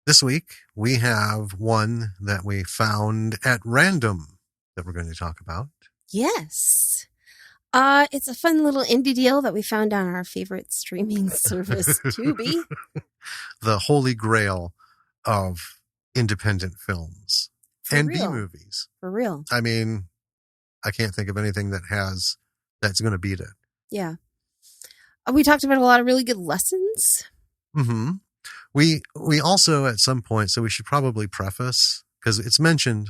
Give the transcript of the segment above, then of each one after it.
This week, we have one that we found at random that we're going to talk about. Yes. It's a fun little indie deal that we found on our favorite streaming service, Tubi. The holy grail of independent films and B movies. For real. I mean, I can't think of anything that's going to beat it. Yeah. We talked about a lot of really good lessons. Mm-hmm. We also at some point, so we should probably preface, because it's mentioned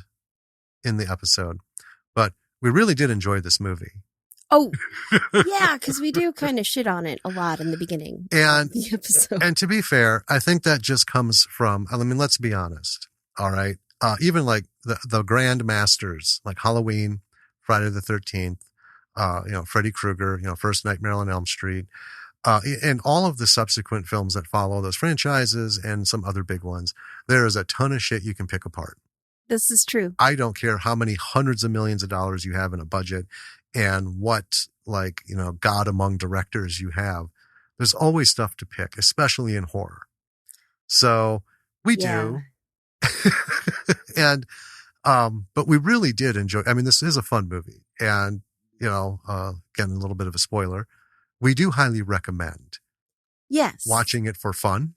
in the episode, but we really did enjoy this movie. Oh, yeah, because we do kind of shit on it a lot in the beginning of the episode. And to be fair, I think that just comes from, I mean, let's be honest, all right? Even like the grand masters, like Halloween, Friday the 13th, Freddy Krueger, First Nightmare on Elm Street, and all of the subsequent films that follow those franchises and some other big ones, there is a ton of shit you can pick apart. This is true. I don't care how many hundreds of millions of dollars you have in a budget and what, God among directors you have. There's always stuff to pick, especially in horror. So we do. And, but we really did enjoy, I mean, this is a fun movie. And, again, a little bit of a spoiler. We do highly recommend watching it for fun,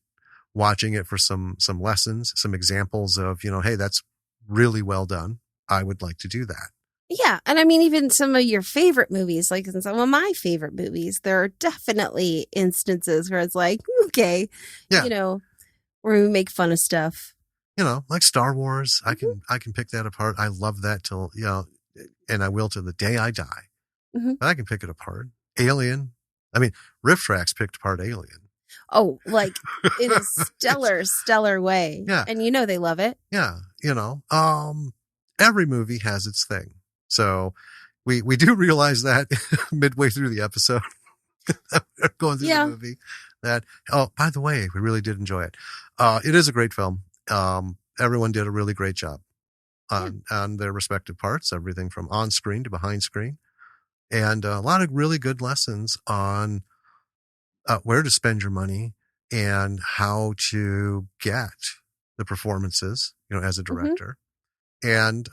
watching it for some lessons, some examples of, hey, that's really well done. I would like to do that. Yeah. And I mean, even some of your favorite movies, like in some of my favorite movies, there are definitely instances where it's like, okay, where we make fun of stuff. Like Star Wars, mm-hmm. I can pick that apart. I love that till, and I will till the day I die. Mm-hmm. But I can pick it apart. Alien. I mean, Riff Tracks picked apart Alien. Oh, like in a stellar way. Yeah. And they love it. Yeah. Every movie has its thing. So we do realize that midway through the episode, going through the movie, that, by the way, we really did enjoy it. It is a great film. Everyone did a really great job on their respective parts, everything from on screen to behind screen. And a lot of really good lessons on where to spend your money and how to get the performances, as a director. Mm-hmm. And,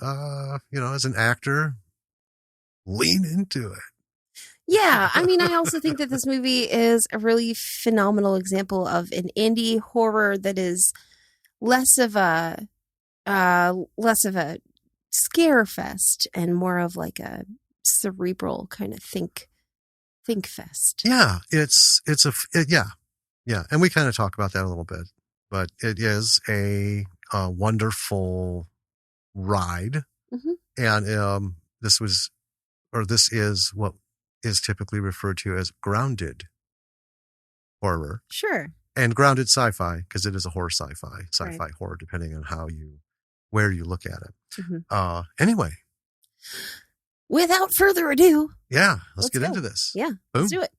as an actor, lean into it. Yeah. I mean, I also think that this movie is a really phenomenal example of an indie horror that is less of a scare fest and more of like a cerebral kind of think fest. Yeah, yeah. And we kind of talk about that a little bit, but it is a wonderful ride. Mm-hmm. And this is what is typically referred to as grounded horror. Sure. And grounded sci-fi, because it is a horror sci-fi right. Horror, depending on where you look at it. Mm-hmm. Anyway. Without further ado. Yeah, let's get into this. Yeah, Boom. Let's do it.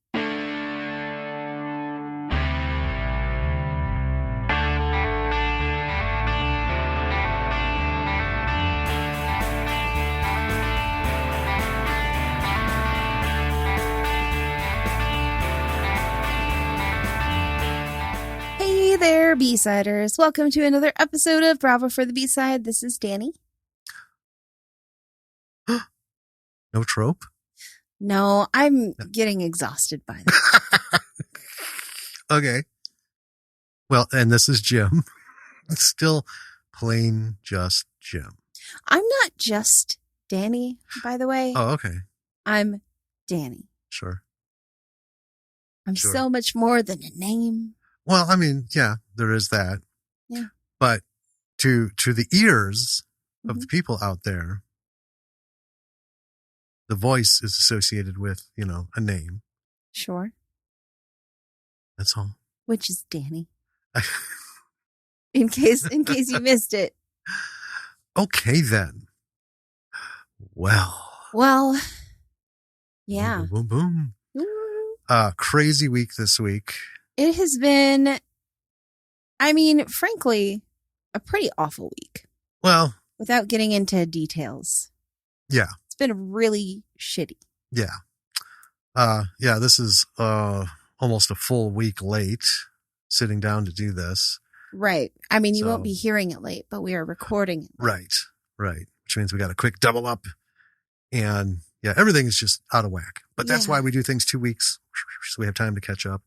Hey there, B-Siders. Welcome to another episode of Bravo for the B-Side. This is Danny. No trope? No, I'm getting exhausted by that. Okay. Well, and this is Jim. It's still plain just Jim. I'm not just Danny, by the way. Oh, okay. I'm Danny. Sure. I'm so much more than a name. Well, I mean, yeah, there is that. Yeah. But to the ears of the people out there, the voice is associated with, a name. Sure. That's all. Which is Danny. in case you missed it. Okay, then. Well. Yeah. Boom, boom, boom. Crazy week this week. It has been, I mean, frankly, a pretty awful week. Well. Without getting into details. Yeah. Been really shitty. Yeah. This is almost a full week late sitting down to do this. Right. I mean, you won't be hearing it late, but we are recording it late. Right. Which means we got a quick double up. And yeah, everything is just out of whack. But that's why we do things 2 weeks. So we have time to catch up.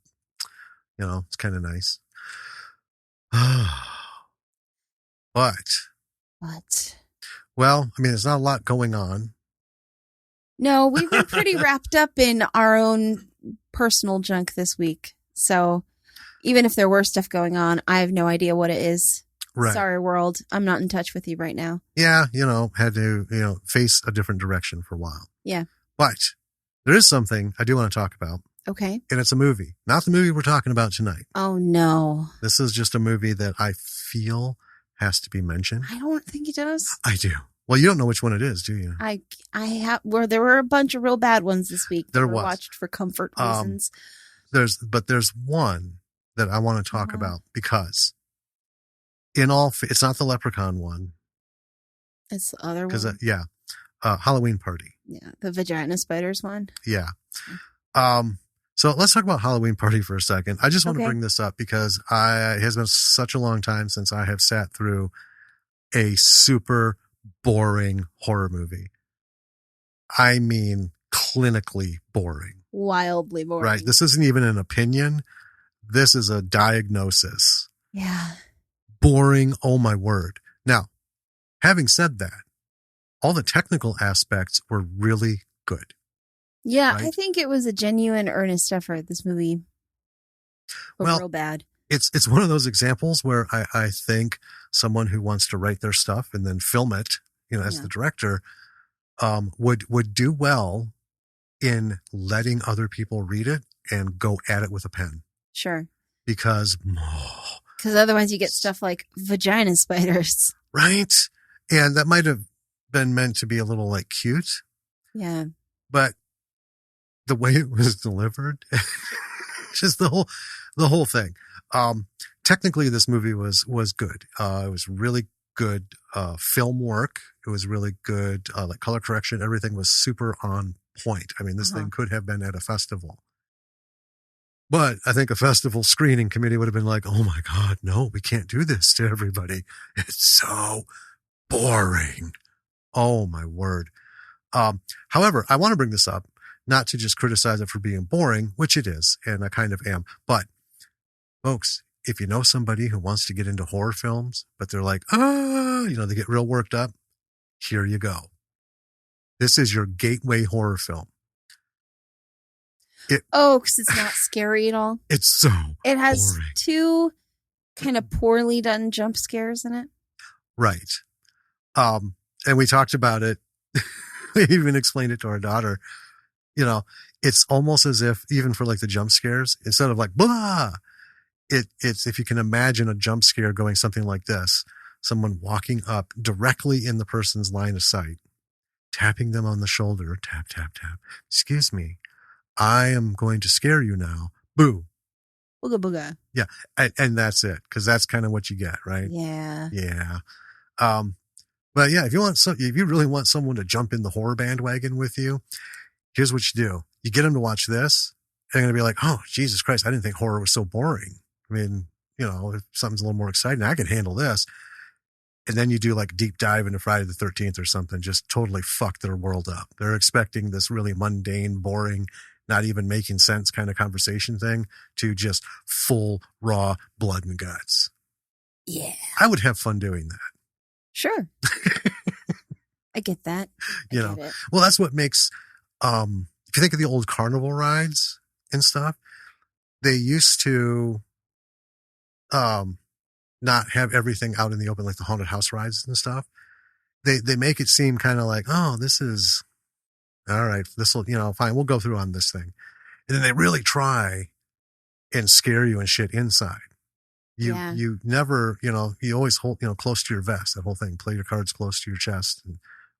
You know, it's kind of nice. But, well, I mean, there's not a lot going on. No, we've been pretty wrapped up in our own personal junk this week. So even if there were stuff going on, I have no idea what it is. Right. Sorry, world. I'm not in touch with you right now. Yeah, had to, face a different direction for a while. Yeah. But there is something I do want to talk about. Okay. And it's a movie. Not the movie we're talking about tonight. Oh, no. This is just a movie that I feel has to be mentioned. I don't think it does. I do. Well, you don't know which one it is, do you? I have. Well, there were a bunch of real bad ones this week. There was. Watched for comfort reasons. There's one that I want to talk about because it's not the Leprechaun one. It's the other one. Halloween Party. Yeah, the vagina spiders one. Yeah. So let's talk about Halloween Party for a second. I just want to bring this up because it has been such a long time since I have sat through a super boring horror movie. I mean, clinically boring. Wildly boring. Right. This isn't even an opinion. This is a diagnosis. Yeah. Boring. Oh my word. Now, having said that, all the technical aspects were really good. Yeah, right? I think it was a genuine, earnest effort, this movie. But real bad. It's one of those examples where I think someone who wants to write their stuff and then film it, as the director, would do well in letting other people read it and go at it with a pen. Sure. Because otherwise you get stuff like vagina spiders. Right. And that might have been meant to be a little like cute. Yeah. But the way it was delivered, just the whole thing. Technically this movie was good. It was really good, film work. It was really good, like color correction. Everything was super on point. I mean, this thing could have been at a festival, but I think a festival screening committee would have been like, oh my God, no, we can't do this to everybody. It's so boring. Oh my word. However, I want to bring this up, not to just criticize it for being boring, which it is, and I kind of am. But folks, if you know somebody who wants to get into horror films, but they're like, they get real worked up, here you go. This is your gateway horror film. Because it's not scary at all. It's so It has boring. 2 kind of poorly done jump scares in it. Right. And we talked about it. We even explained it to our daughter. It's almost as if even for like the jump scares, instead of like, blah, it's if you can imagine a jump scare going something like this, someone walking up directly in the person's line of sight, tapping them on the shoulder, tap, tap, tap. Excuse me, I am going to scare you now. Boo. Booga booga. Yeah. And that's it. Cause that's kind of what you get, right? Yeah. Yeah. But yeah, if you really want someone to jump in the horror bandwagon with you, here's what you do. You get them to watch this. They're going to be like, oh, Jesus Christ, I didn't think horror was so boring. I mean, if something's a little more exciting, I can handle this. And then you do like deep dive into Friday the 13th or something, just totally fuck their world up. They're expecting this really mundane, boring, not even making sense kind of conversation thing to just full raw blood and guts. Yeah. I would have fun doing that. Sure. I get that. I get it. Well, that's what makes, if you think of the old carnival rides and stuff, they used to, not have everything out in the open, like the haunted house rides and stuff. They make it seem kind of like, oh, this is all right. This will, fine. We'll go through on this thing. And then they really try and scare you and shit inside. You never, you always hold, close to your vest, that whole thing, play your cards close to your chest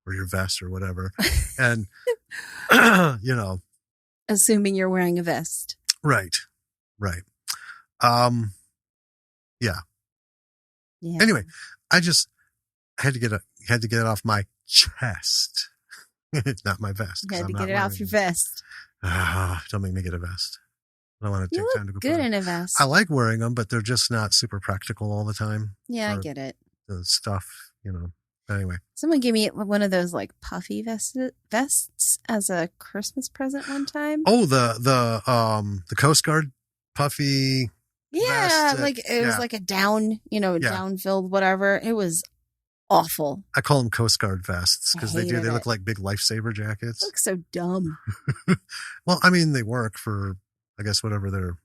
or your vest or whatever. And, assuming you're wearing a vest. Right. Yeah. Anyway, I just had to get it off my chest. Not my vest. You had to get it off your vest. Don't make me get a vest. I don't want to take time to go good in a vest. I like wearing them, but they're just not super practical all the time. Yeah, I get it. The stuff, Anyway. Someone gave me one of those like puffy vests as a Christmas present one time. Oh, the Coast Guard puffy. Yeah, it was like a down, down filled whatever. It was awful. I call them Coast Guard vests because they look like big lifesaver jackets. They look so dumb. Well, I mean, they work for, I guess, whatever they're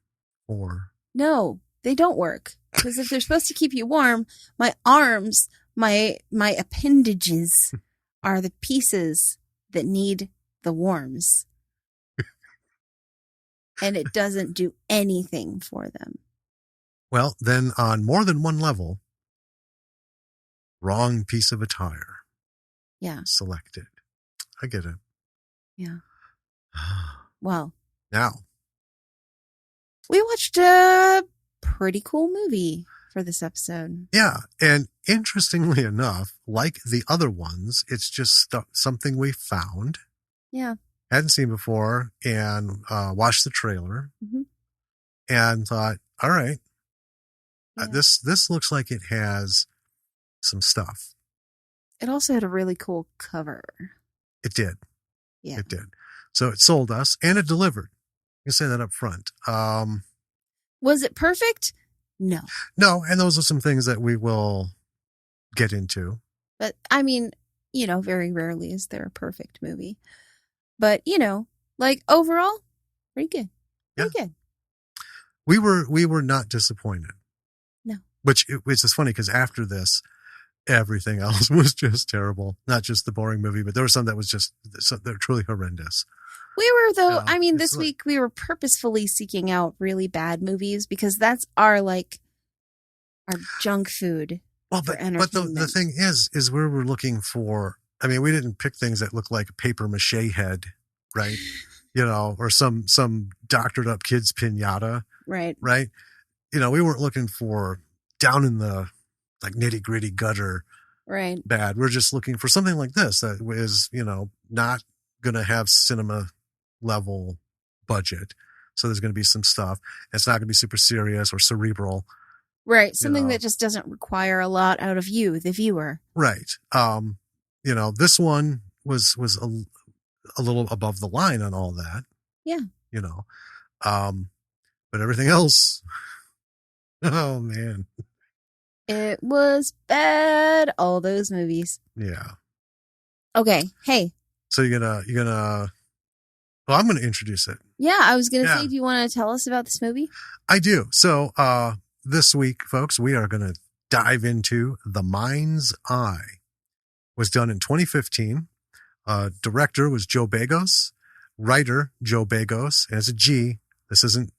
for. No, they don't work. Because if they're supposed to keep you warm, my arms, my appendages are the pieces that need the warms. And it doesn't do anything for them. Well, then on more than one level, wrong piece of attire. Yeah. Selected. I get it. Yeah. Well. Now. We watched a pretty cool movie for this episode. Yeah. And interestingly enough, like the other ones, it's just something we found. Yeah. Hadn't seen before and watched the trailer and thought, all right, this looks like it has some stuff. It also had a really cool cover. It did. Yeah. It did. So it sold us and it delivered. You can say that up front. Was it perfect? No. No, and those are some things that we will get into. But I mean, very rarely is there a perfect movie. But, overall, pretty good. Pretty good. We were not disappointed. No. Which is funny because after this, everything else was just terrible. Not just the boring movie, but there was some that was just, they're truly horrendous. We were, though, this week we were purposefully seeking out really bad movies because that's our junk food. Well, but the thing is we were looking for, we didn't pick things that look like a paper mache head, right? Or some doctored up kid's pinata. Right. Right. We weren't looking for down in the nitty gritty gutter. Right. Bad. We're just looking for something like this that is, not going to have cinema level budget. So there's going to be some stuff. It's not going to be super serious or cerebral. Right. Something that just doesn't require a lot out of you, the viewer. Right. This one was a little above the line on all that. Yeah. But everything else, oh man. It was bad. All those movies. Yeah. Okay. Hey. So you're gonna, well, I'm going to introduce it. Yeah. I was going to say, do you want to tell us about this movie? I do. So, this week, folks, we are going to dive into The Mind's Eye. It was done in 2015. Director was Joe Begos. Writer, Joe Begos. And it's a G. This isn't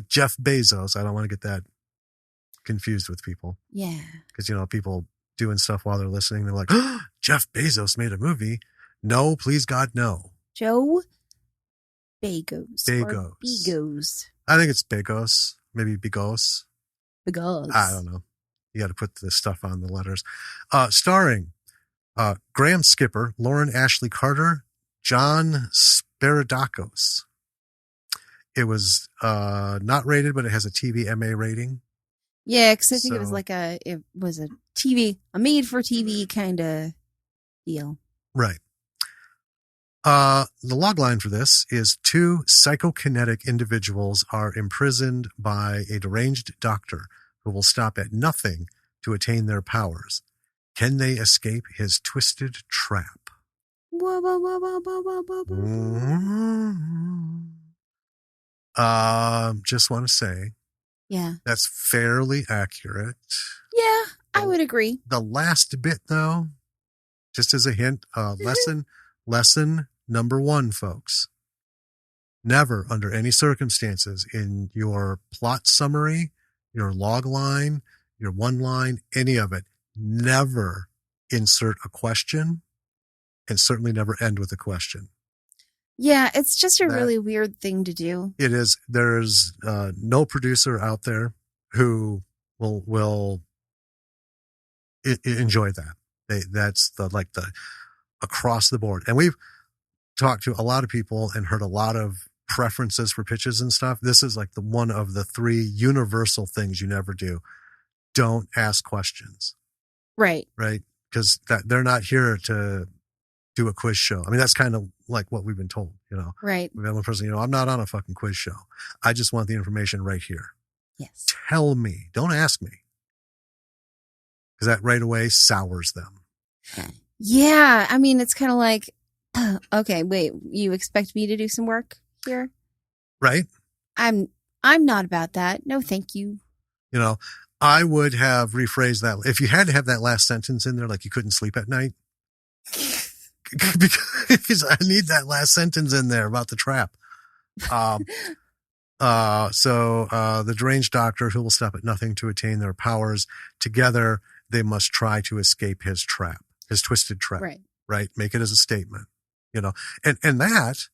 Jeff Bezos. I don't want to get that confused with people. Yeah. Because, people doing stuff while they're listening. They're like, oh, Jeff Bezos made a movie. No, please God, no. Joe Begos. Begos. Begos. I think it's Begos. Maybe Begos. Begos. I don't know. You got to put the stuff on the letters. Starring Graham Skipper, Lauren Ashley Carter, John Sparadakos. It was not rated, but it has a TV MA rating. Yeah, because I think it was a TV, a made-for-TV kind of deal. Right. The log line for this is 2 psychokinetic individuals are imprisoned by a deranged doctor who will stop at nothing to attain their powers. Can they escape his twisted trap? Just want to say, yeah, that's fairly accurate. Yeah, I would agree. The last bit, though, just as a hint, lesson number 1, folks. Never, under any circumstances, in your plot summary, your log line, your one line, any of it, never insert a question, and certainly never end with a question. Yeah, it's just a really weird thing to do. It is. There's no producer out there who will enjoy that. That's the across the board. And we've talked to a lot of people and heard a lot of preferences for pitches and stuff, this is like the one of the 3 universal things you never do. Don't ask questions. Right. Right. Because they're not here to do a quiz show. I mean, that's kind of like what we've been told, Right. We've had one person, I'm not on a fucking quiz show. I just want the information right here. Yes. Tell me. Don't ask me. Because that right away sours them. Yeah. I mean, it's kind of like, okay, wait, you expect me to do some work here? Right. I'm not about that. No, thank you. I would have rephrased that. If you had to have that last sentence in there, like you couldn't sleep at night. Because I need that last sentence in there about the trap. So the deranged doctor who will stop at nothing to attain their powers. Together, they must try to escape his trap, his twisted trap. Right. Make it as a statement, and that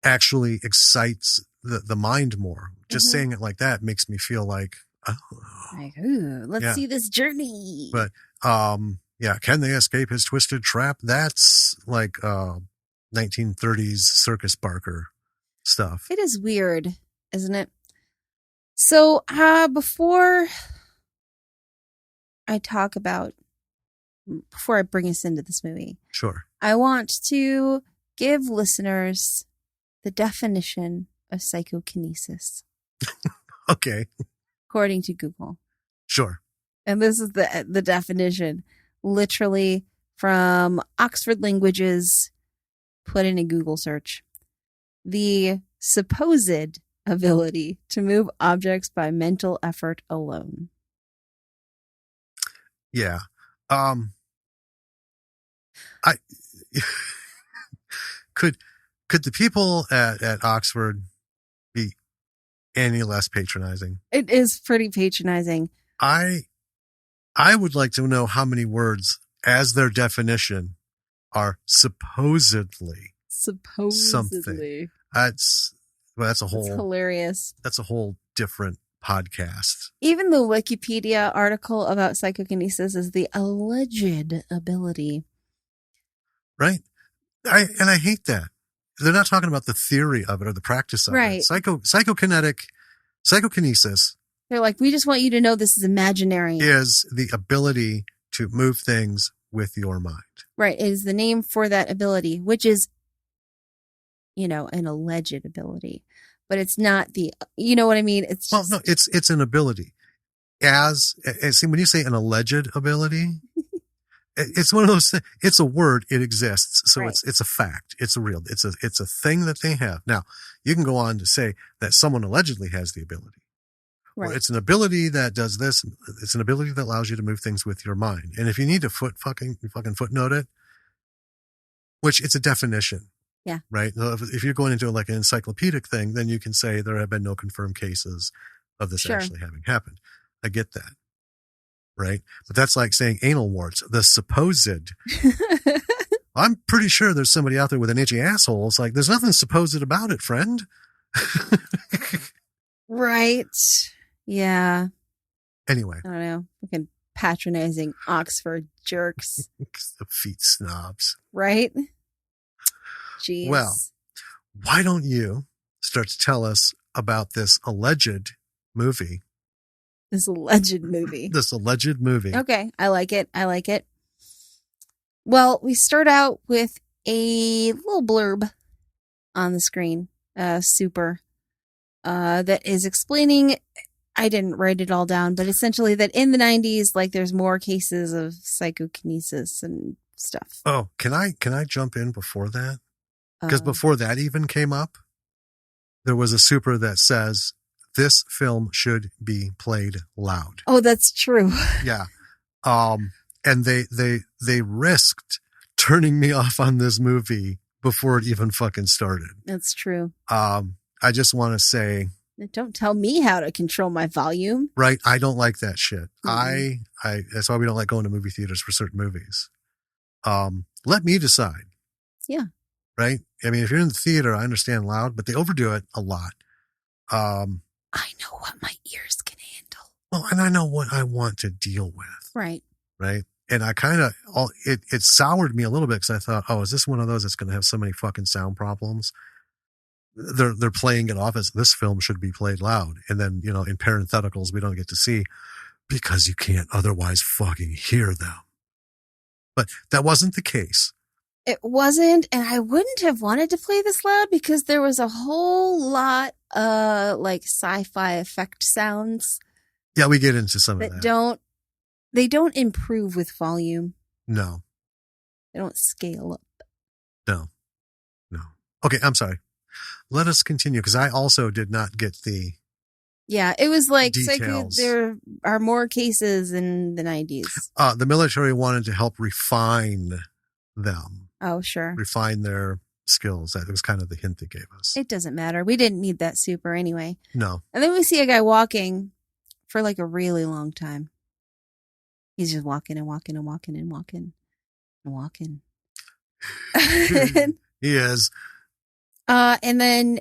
actually excites the mind more. Just saying it like that makes me feel like, let's see this journey. But, can they escape his twisted trap? That's like 1930s Circus Barker stuff. It is weird, isn't it? So before I bring us into this movie, sure, I want to give listeners the definition of psychokinesis. Okay. According to Google. Sure. And this is the definition, literally from Oxford Languages, put in a Google search. The supposed ability to move objects by mental effort alone. Yeah. Could the people at Oxford be any less patronizing? It is pretty patronizing. I would like to know how many words, as their definition, are supposedly something. That's hilarious. That's a whole different podcast. Even the Wikipedia article about psychokinesis is the alleged ability. Right. I hate that. They're not talking about the theory of it or the practice of it. Psychokinesis. They're like, we just want you to know this is imaginary. Is the ability to move things with your mind. Right. It is the name for that ability, which is, an alleged ability. But it's not you know what I mean? It's an ability. See, when you say an alleged ability, it's one of those things. It's a word. It exists. So right. It's a fact. It's a thing that they have. Now, you can go on to say that someone allegedly has the ability. Right. Or it's an ability that does this. It's an ability that allows you to move things with your mind. And if you need to fucking footnote it, which it's a definition. Yeah. Right. So if you're going into like an encyclopedic thing, then you can say there have been no confirmed cases of this actually having happened. I get that. Right. But that's like saying anal warts, the supposed. I'm pretty sure there's somebody out there with an itchy asshole. It's like, there's nothing supposed about it, friend. Right. Yeah. Anyway. I don't know. Fucking patronizing Oxford jerks. The feet snobs. Right? Jeez. Well, why don't you start to tell us about this alleged movie? This alleged movie. Okay. I like it. Well, we start out with a little blurb on the screen. Super. That is explaining, I didn't write it all down, but essentially that in the 90s, like there's more cases of psychokinesis and stuff. Oh, can I jump in before that? Because before that even came up, there was a super that says this film should be played loud. Oh, that's true. Yeah. And they risked turning me off on this movie before it even fucking started. That's true. I just want to say, don't tell me how to control my volume. Right. I don't like that shit. Mm-hmm. I that's why we don't like going to movie theaters for certain movies. Let me decide. Yeah. Right. I mean, if you're in the theater, I understand loud, but they overdo it a lot. I know what my ears can handle. Well, and I know what I want to deal with. Right. Right. And I kind of, it soured me a little bit because I thought, oh, is this one of those that's going to have so many fucking sound problems? they're playing it off as this film should be played loud. And then, you know, in parentheticals, we don't get to see because you can't otherwise fucking hear them. But that wasn't the case. It wasn't. And I wouldn't have wanted to play this loud because there was a whole lot of like sci-fi effect sounds. Yeah, we get into some of that. They don't improve with volume. No. They don't scale up. No. Okay, I'm sorry. Let us continue because I also did not get the Yeah, it was like there are more cases in the 90s. The military wanted to help refine them. Oh, sure. Refine their skills. That was kind of the hint they gave us. It doesn't matter. We didn't need that super anyway. No. And then we see a guy walking for like a really long time. He's just walking and walking and walking and walking and walking. He is. And then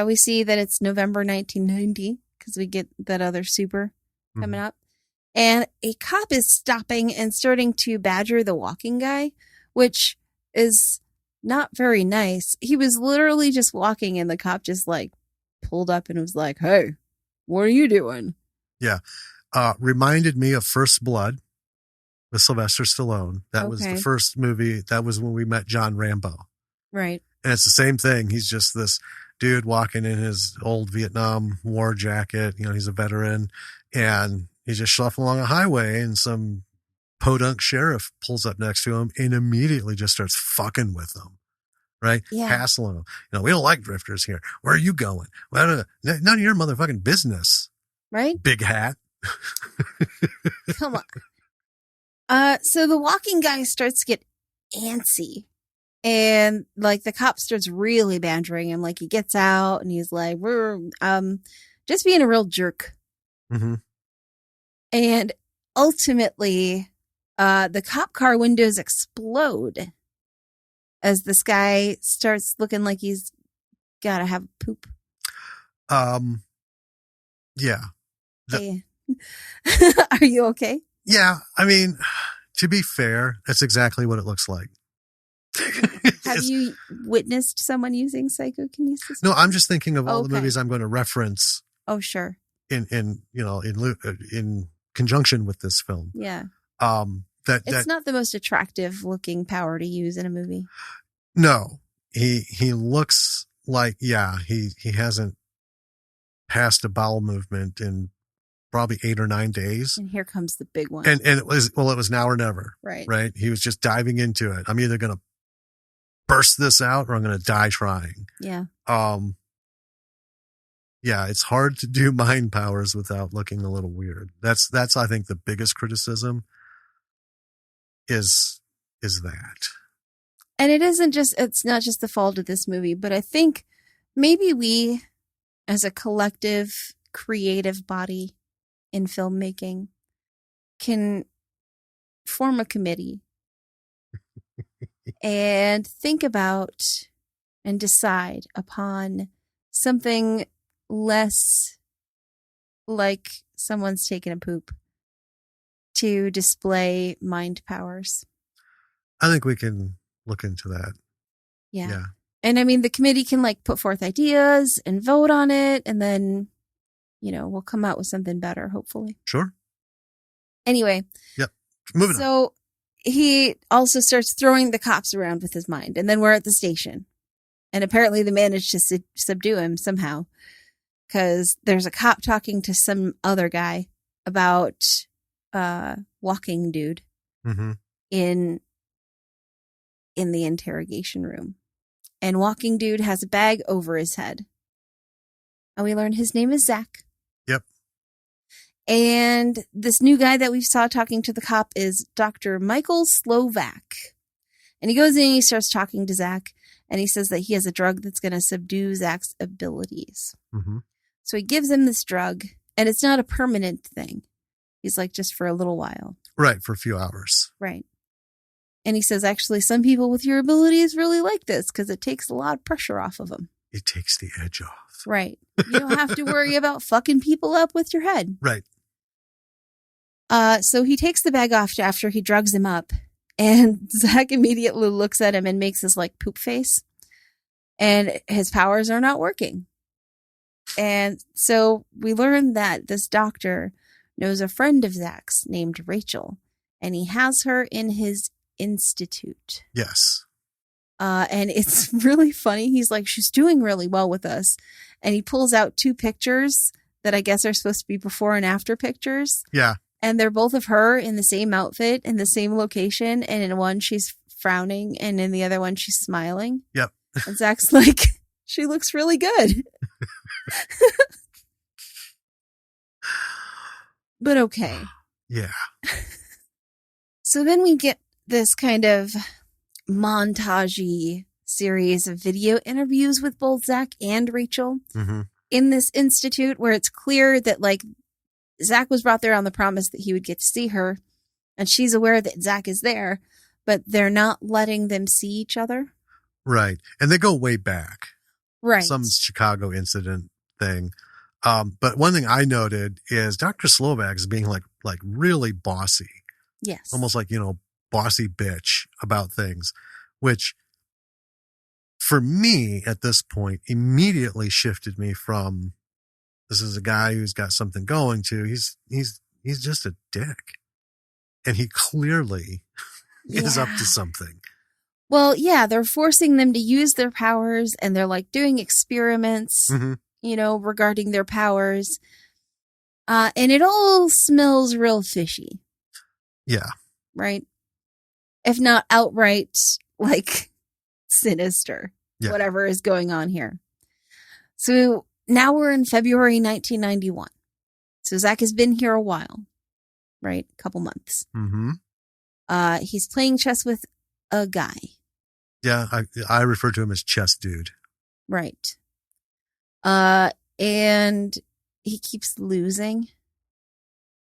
we see that it's November 1990 because we get that other super coming up. And a cop is stopping and starting to badger the walking guy, which is not very nice. He was literally just walking and the cop just like pulled up and was like, "Hey, what are you doing?" Yeah. Reminded me of First Blood with Sylvester Stallone. That was the first movie. That was when we met John Rambo. Right. And it's the same thing. He's just this dude walking in his old Vietnam War jacket. You know, he's a veteran and he's just shuffling along a highway and some podunk sheriff pulls up next to him and immediately just starts fucking with him. Right? Yeah. Hassling him. You know, we don't like drifters here. Where are you going? Well, none of your motherfucking business. Right? Big hat. Come on. So the walking guy starts to get antsy. And like the cop starts really badgering him. Like he gets out and he's like, "We're just being a real jerk." Mm-hmm. And ultimately, the cop car windows explode as this guy starts looking like he's got to have poop. Yeah. Hey. Are you okay? Yeah. I mean, to be fair, that's exactly what it looks like. Have you witnessed someone using psychokinesis? No, I'm just thinking of all the movies I'm going to reference. Oh, sure. In conjunction with this film. Yeah. It's not the most attractive looking power to use in a movie. No, he looks like he hasn't passed a bowel movement in probably 8 or 9 days. And here comes the big one. And it was now or never. Right. He was just diving into it. I'm either going to burst this out or I'm going to die trying. Yeah. Yeah, it's hard to do mind powers without looking a little weird. That's I think the biggest criticism is that. And it's not just the fault of this movie, but I think maybe we as a collective creative body in filmmaking can form a committee and think about and decide upon something less like someone's taking a poop to display mind powers. I think we can look into that. Yeah. And I mean, the committee can like put forth ideas and vote on it. And then, we'll come out with something better, hopefully. Sure. Anyway. Yep. Moving on. So he also starts throwing the cops around with his mind. And then we're at the station. And apparently they managed to subdue him somehow. Because there's a cop talking to some other guy about walking dude in the interrogation room. And walking dude has a bag over his head. And we learn his name is Zack. Yep. And this new guy that we saw talking to the cop is Dr. Michael Slovak. And he goes in and he starts talking to Zack. And he says that he has a drug that's going to subdue Zack's abilities. Mm-hmm. So he gives him this drug. And it's not a permanent thing. He's like, just for a little while. Right, for a few hours. Right. And he says, actually, some people with your abilities really like this because it takes a lot of pressure off of them. It takes the edge off. Right. You don't have to worry about fucking people up with your head. Right. So he takes the bag off after he drugs him up. And Zack immediately looks at him and makes this like poop face. and his powers are not working. And so we learn that this doctor knows a friend of Zack's named Rachael, and he has her in his institute. Yes. And it's really funny. He's like, she's doing really well with us. And he pulls out 2 pictures that I guess are supposed to be before and after pictures. Yeah. And they're both of her in the same outfit, in the same location. And in one, she's frowning. And in the other one, she's smiling. Yep. And Zack's like, she looks really good. But okay. Yeah. So then we get this kind of montage-y series of video interviews with both Zack and Rachael in this institute, where it's clear that like Zack was brought there on the promise that he would get to see her, and she's aware that Zack is there, but they're not letting them see each other. Right. And they go way back. Right. Some Chicago incident thing. But one thing I noted is Dr. Slovak is being like really bossy. Yes. Almost like, bossy bitch about things, which for me at this point immediately shifted me from, this is a guy who's got something going, to he's just a dick. And he clearly is up to something. Well, yeah, they're forcing them to use their powers, and they're like doing experiments, regarding their powers. And it all smells real fishy. Yeah. Right? If not outright, like, sinister. Yeah. Whatever is going on here. So now we're in February 1991. So Zack has been here a while. Right? A couple months. Mm-hmm. He's playing chess with a guy. Yeah, I refer to him as chess dude. Right. And he keeps losing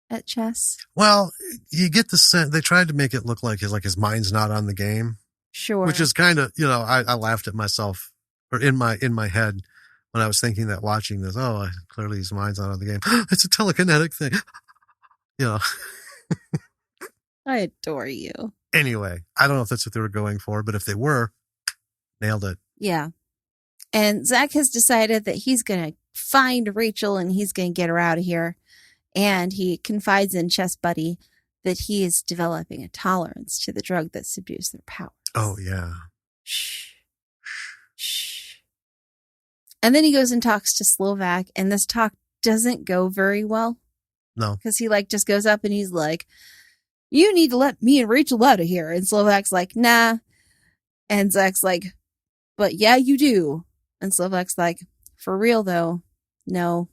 at chess. Well, you get the sense they tried to make it look like his mind's not on the game. Sure. Which is kind of, I laughed at myself, or in my head when I was thinking that, watching this. Oh, clearly his mind's not on the game. It's a telekinetic thing. I adore you. Anyway, I don't know if that's what they were going for, but if they were, nailed it. Yeah. And Zack has decided that he's going to find Rachael and he's going to get her out of here. And he confides in Chess Buddy that he is developing a tolerance to the drug that subdues their powers. Oh, yeah. Shh. Shh. And then he goes and talks to Slovak, and this talk doesn't go very well. No. Because he just goes up and he's like, you need to let me and Rachael out of here. And Slovak's like, nah. And Zack's like, but yeah, you do. And Slovak's like, for real though, no,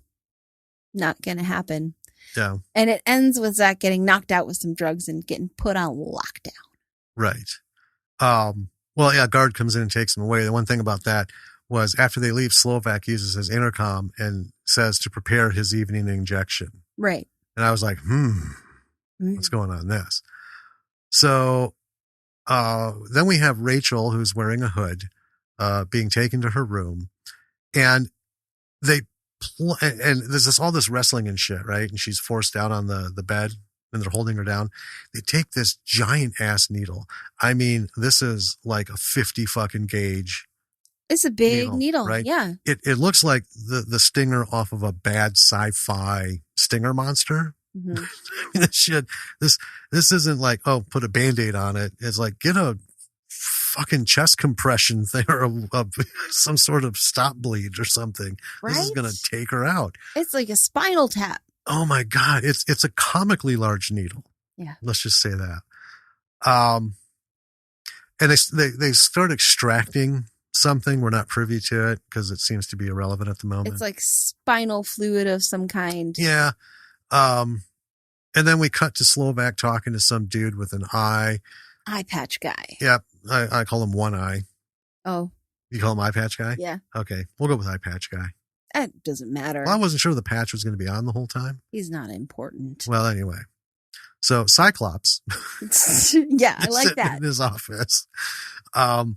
not gonna happen. Yeah. And it ends with Zack getting knocked out with some drugs and getting put on lockdown. Right. Well, yeah, guard comes in and takes him away. The one thing about that was after they leave, Slovak uses his intercom and says to prepare his evening injection. Right. And I was like, what's going on this? So then we have Rachael, who's wearing a hood, being taken to her room, and and there's all this wrestling and shit, right? And she's forced down on the bed, and they're holding her down. They take this giant ass needle. I mean, this is like a 50 fucking gauge. It's a big needle, right? Yeah. It looks like the stinger off of a bad sci-fi stinger monster. Mm-hmm. Shit, this isn't like, oh, put a Band-Aid on it. It's like, get a fucking chest compression thing or some sort of stop bleed or something. Right? This is going to take her out. It's like a spinal tap. Oh my God. It's a comically large needle. Yeah. Let's just say that. And they start extracting something. We're not privy to it because it seems to be irrelevant at the moment. It's like spinal fluid of some kind. Yeah. And then we cut to Slovak talking to some dude with an eye patch guy. Yep. I call him One Eye. Oh. You call him Eye Patch Guy? Yeah. Okay. We'll go with Eye Patch Guy. That doesn't matter. Well, I wasn't sure the patch was going to be on the whole time. He's not important. Well, anyway. So Cyclops. Yeah, I like that. In his office. And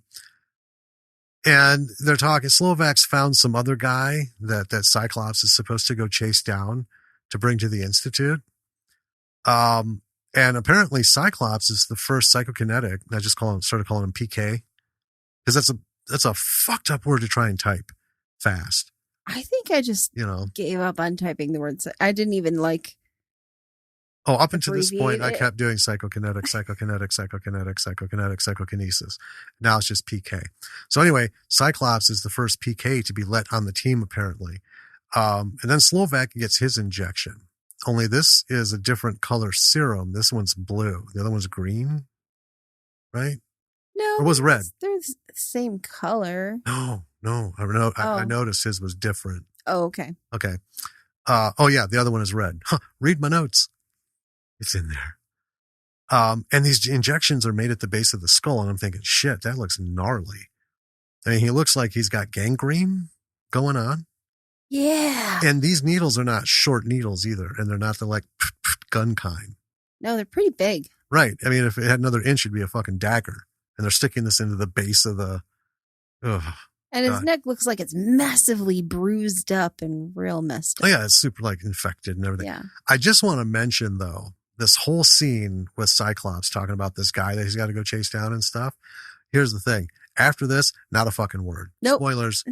they're talking. Slovak's found some other guy that Cyclops is supposed to go chase down to bring to the Institute. And apparently Cyclops is the first psychokinetic. I just started calling him PK, because that's a fucked up word to try and type fast. I think I just gave up on typing the words. I didn't even like. Oh, up until this point, I kept doing psychokinetic, psychokinesis. Now it's just PK. So anyway, Cyclops is the first PK to be let on the team, apparently. And then Slovak gets his injection. Only this is a different color serum. This one's blue. The other one's green, right? No. Or was red? They're the same color. No. I noticed his was different. Oh, okay. Okay. The other one is red. Read my notes. It's in there. And these injections are made at the base of the skull. And I'm thinking, shit, that looks gnarly. I mean, he looks like he's got gangrene going on. Yeah. And these needles are not short needles either. And they're not the like gun kind. No, they're pretty big. Right. I mean, if it had another inch, it'd be a fucking dagger. And they're sticking this into the base of the... And his neck looks like it's massively bruised up and real messed up. Oh, yeah, it's super, like, infected and everything. Yeah. I just want to mention, though, this whole scene with Cyclops talking about this guy that he's got to go chase down and stuff. Here's the thing. After this, not a fucking word. Nope. Spoilers.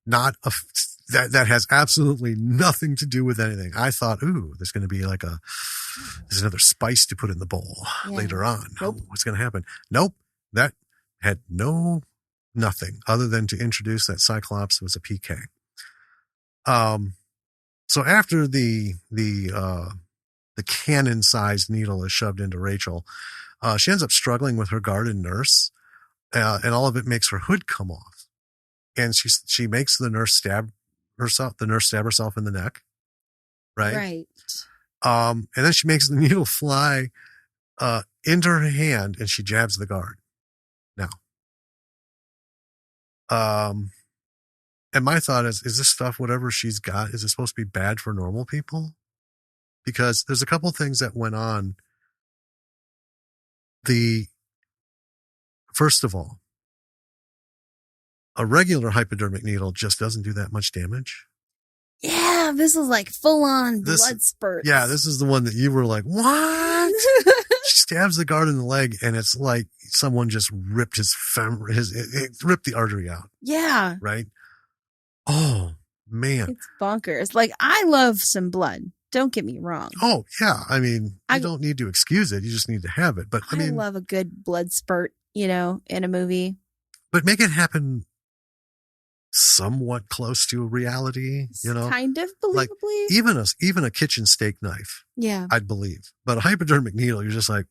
That has absolutely nothing to do with anything. I thought, there's going to be like there's another spice to put in the bowl later on. Nope. What's going to happen? Nope. That had nothing other than to introduce that Cyclops was a PK. So after the cannon-sized needle is shoved into Rachel, she ends up struggling with her guard and nurse, and all of it makes her hood come off. And she makes the nurse stab herself in the neck. Right. Right. And then she makes the needle fly into her hand, and she jabs the guard. Now, and my thought is this stuff, whatever she's got, is it supposed to be bad for normal people? Because there's a couple things that went on. First of all, a regular hypodermic needle just doesn't do that much damage. Yeah, this is like full-on blood spurts. Yeah, this is the one that you were like, what? She stabs the guard in the leg, and it's like someone just ripped it ripped the artery out. Yeah. Right? Oh, man. It's bonkers. Like, I love some blood. Don't get me wrong. Oh, yeah. I mean, you don't need to excuse it. You just need to have it. But I love a good blood spurt, in a movie. But make it happen somewhat close to reality, kind of believably. Like even a kitchen steak knife. Yeah. I'd believe. But a hypodermic needle, you're just like,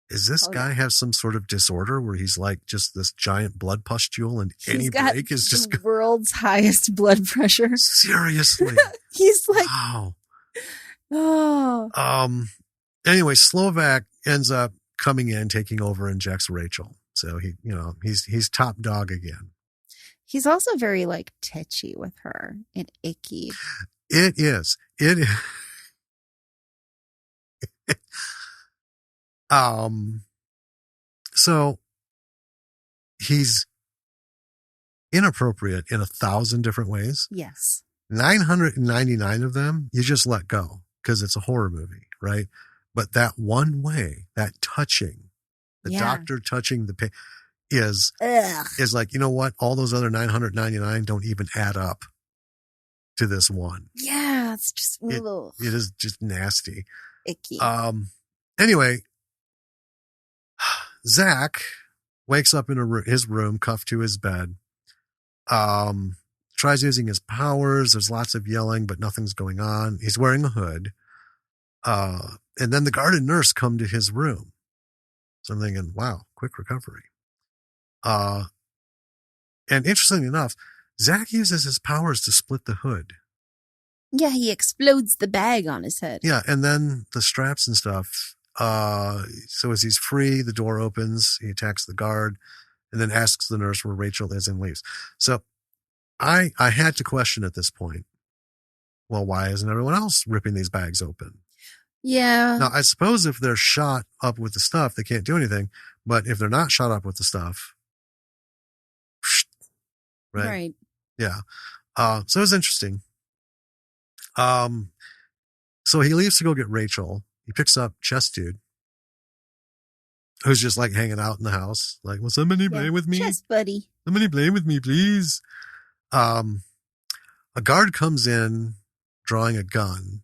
is this guy have some sort of disorder where he's like just this giant blood pustule and any break is just the world's highest blood pressure? Seriously. He's like, wow. Oh. Anyway, Slovak ends up coming in, taking over, injects Rachel. So he's top dog again. He's also very like tetchy with her and icky. It is. So he's inappropriate in 1,000 different ways. Yes. 999 of them, you just let go because it's a horror movie, right? But that one way, that touching, the doctor touching the patient is like, you know what? All those other 999 don't even add up to this one. Yeah. It's just, it is just nasty. Icky. Anyway, Zack wakes up in his room, cuffed to his bed. Tries using his powers. There's lots of yelling, but nothing's going on. He's wearing a hood. And then the guard and nurse come to his room. So I'm thinking, wow, quick recovery. And interestingly enough, Zack uses his powers to split the hood. Yeah, he explodes the bag on his head. Yeah, and then the straps and stuff. So as he's free, the door opens, he attacks the guard, and then asks the nurse where Rachel is and leaves. So I had to question at this point, well, why isn't everyone else ripping these bags open? Yeah. Now, I suppose if they're shot up with the stuff, they can't do anything. But if they're not shot up with the stuff, right? Yeah. So it was interesting. So he leaves to go get Rachel. He picks up Chest Dude. who's just like hanging out in the house. Like, will somebody play with me? Chess buddy. Somebody play with me, please. A guard comes in drawing a gun.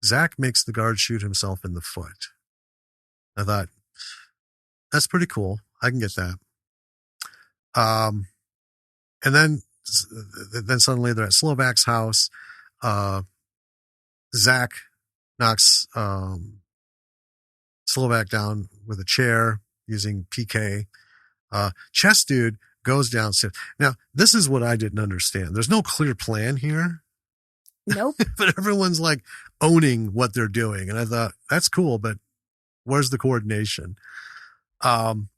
Zack makes the guard shoot himself in the foot. I thought, that's pretty cool. I can get that. And then suddenly they're at Slovak's house. Zack knocks Slovak down with a chair using PK. Chess dude goes downstairs. Now, this is what I didn't understand. There's no clear plan here. Nope. But everyone's like owning what they're doing. And I thought, that's cool, but where's the coordination? And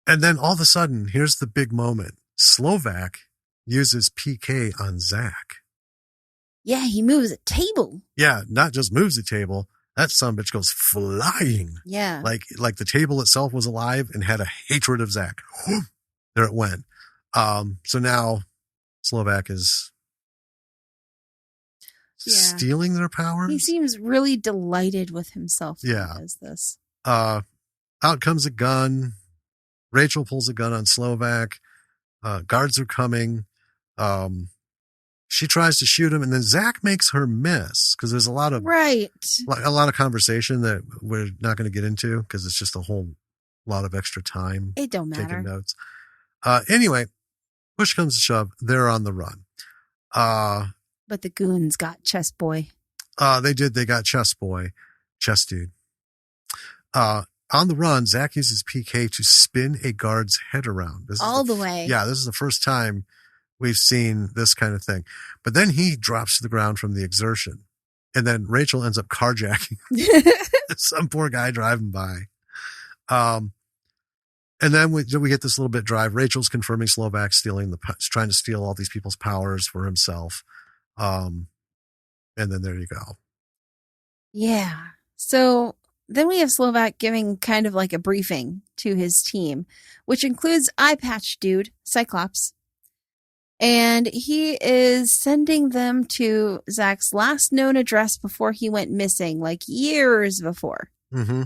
then all of a sudden, here's the big moment. Slovak uses PK on Zack. Yeah, he moves a table. Yeah, not just moves the table. That sumbitch goes flying. Yeah. Like the table itself was alive and had a hatred of Zack. There it went. So now Slovak is stealing their powers. He seems really delighted with himself when he does this. Out comes a gun. Rachel pulls a gun on Slovak. Guards are coming. She tries to shoot him, and then Zack makes her miss because there's a lot of conversation that we're not going to get into because it's just a whole lot of extra time. It don't matter. Taking notes. Anyway, push comes to shove, they're on the run. But the goons got Chess Boy. They did. They got Chess Boy, Chess Dude. On the run, Zack uses PK to spin a guard's head around. The way. Yeah, this is the first time we've seen this kind of thing. But then he drops to the ground from the exertion. And then Rachel ends up carjacking some poor guy driving by. And then we get this little bit drive. Rachel's confirming Slovak trying to steal all these people's powers for himself. And then there you go. Yeah. So then we have Slovak giving kind of like a briefing to his team, which includes Eye Patch Dude, Cyclops. And he is sending them to Zack's last known address before he went missing, like years before. Mm-hmm.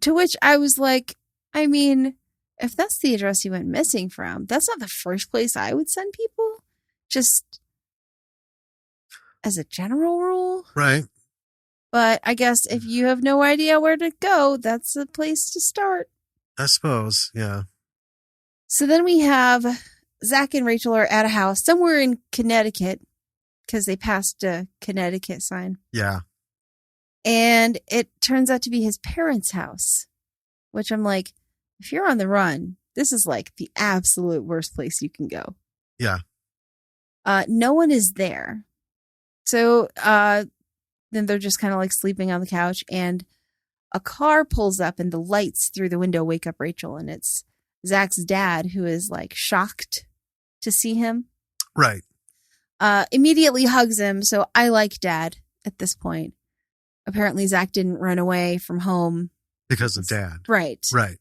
To which I was like, I mean, if that's the address he went missing from, that's not the first place I would send people. Just as a general rule. Right. But I guess if you have no idea where to go, that's a place to start. I suppose, yeah. So then we have Zack and Rachel are at a house somewhere in Connecticut because they passed a Connecticut sign. Yeah. And it turns out to be his parents' house, which I'm like, if you're on the run, this is like the absolute worst place you can go. Yeah. No one is there. So then they're just kind of like sleeping on the couch, and a car pulls up and the lights through the window wake up Rachel, and it's Zack's dad, who is like shocked to see him. Right. Immediately hugs him. So I like Dad at this point. Apparently Zack didn't run away from home because of Dad. Right. Right.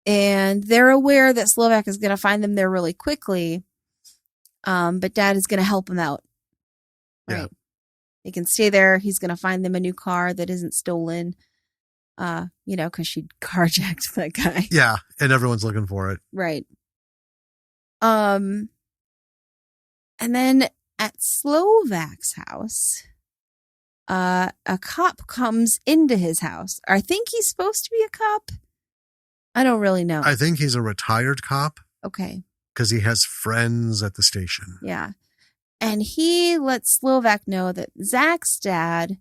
And they're aware that Slovak is going to find them there really quickly. But Dad is going to help him out. Right. Yeah. They can stay there. He's going to find them a new car that isn't stolen. Because she carjacked that guy. Yeah, and everyone's looking for it. Right. And then at Slovak's house, a cop comes into his house. I think he's supposed to be a cop. I don't really know. I think he's a retired cop. Okay. Because he has friends at the station. Yeah. And he lets Slovak know that Zack's dad,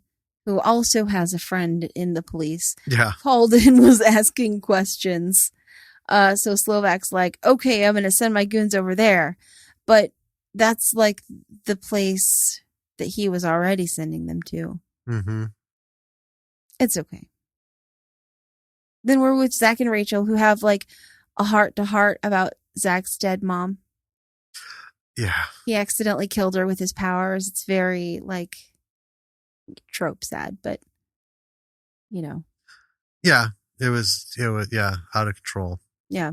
who also has a friend in the police, called in, was asking questions. So Slovak's like, okay, I'm going to send my goons over there. But that's like the place that he was already sending them to. Mm-hmm. It's okay. Then we're with Zack and Rachel, who have like a heart-to-heart about Zack's dead mom. Yeah. He accidentally killed her with his powers. It's very like trope sad, but Yeah, it was out of control. Yeah.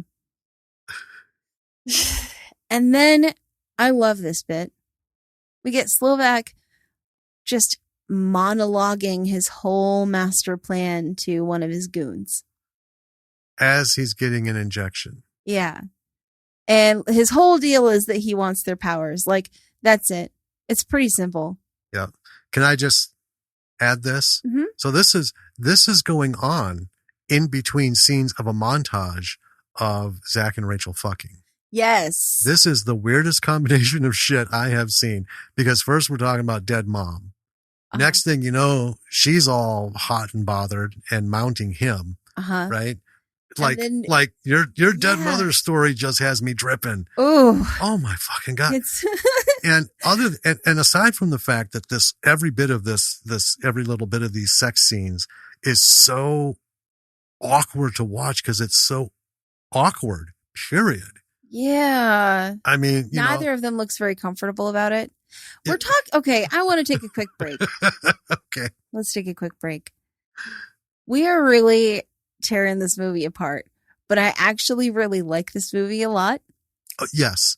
And then I love this bit. We get Slovak just monologuing his whole master plan to one of his goons. As he's getting an injection. Yeah. And his whole deal is that he wants their powers. Like, that's it. It's pretty simple. Yeah. Can I just add this? Mm-hmm. So this is going on in between scenes of a montage of Zack and Rachael fucking. Yes. This is the weirdest combination of shit I have seen, because first we're talking about dead mom. Uh-huh. Next thing you know, she's all hot and bothered and mounting him. Uh-huh. Right? Like your dead mother's story just has me dripping. Oh my fucking God. And aside from the fact that every little bit of these sex scenes is so awkward to watch because it's so awkward, period. Yeah. I mean, neither of them looks very comfortable about it. Okay, I want to take a quick break. Okay. Let's take a quick break. We are really tearing this movie apart, but I actually really like this movie a lot. Yes.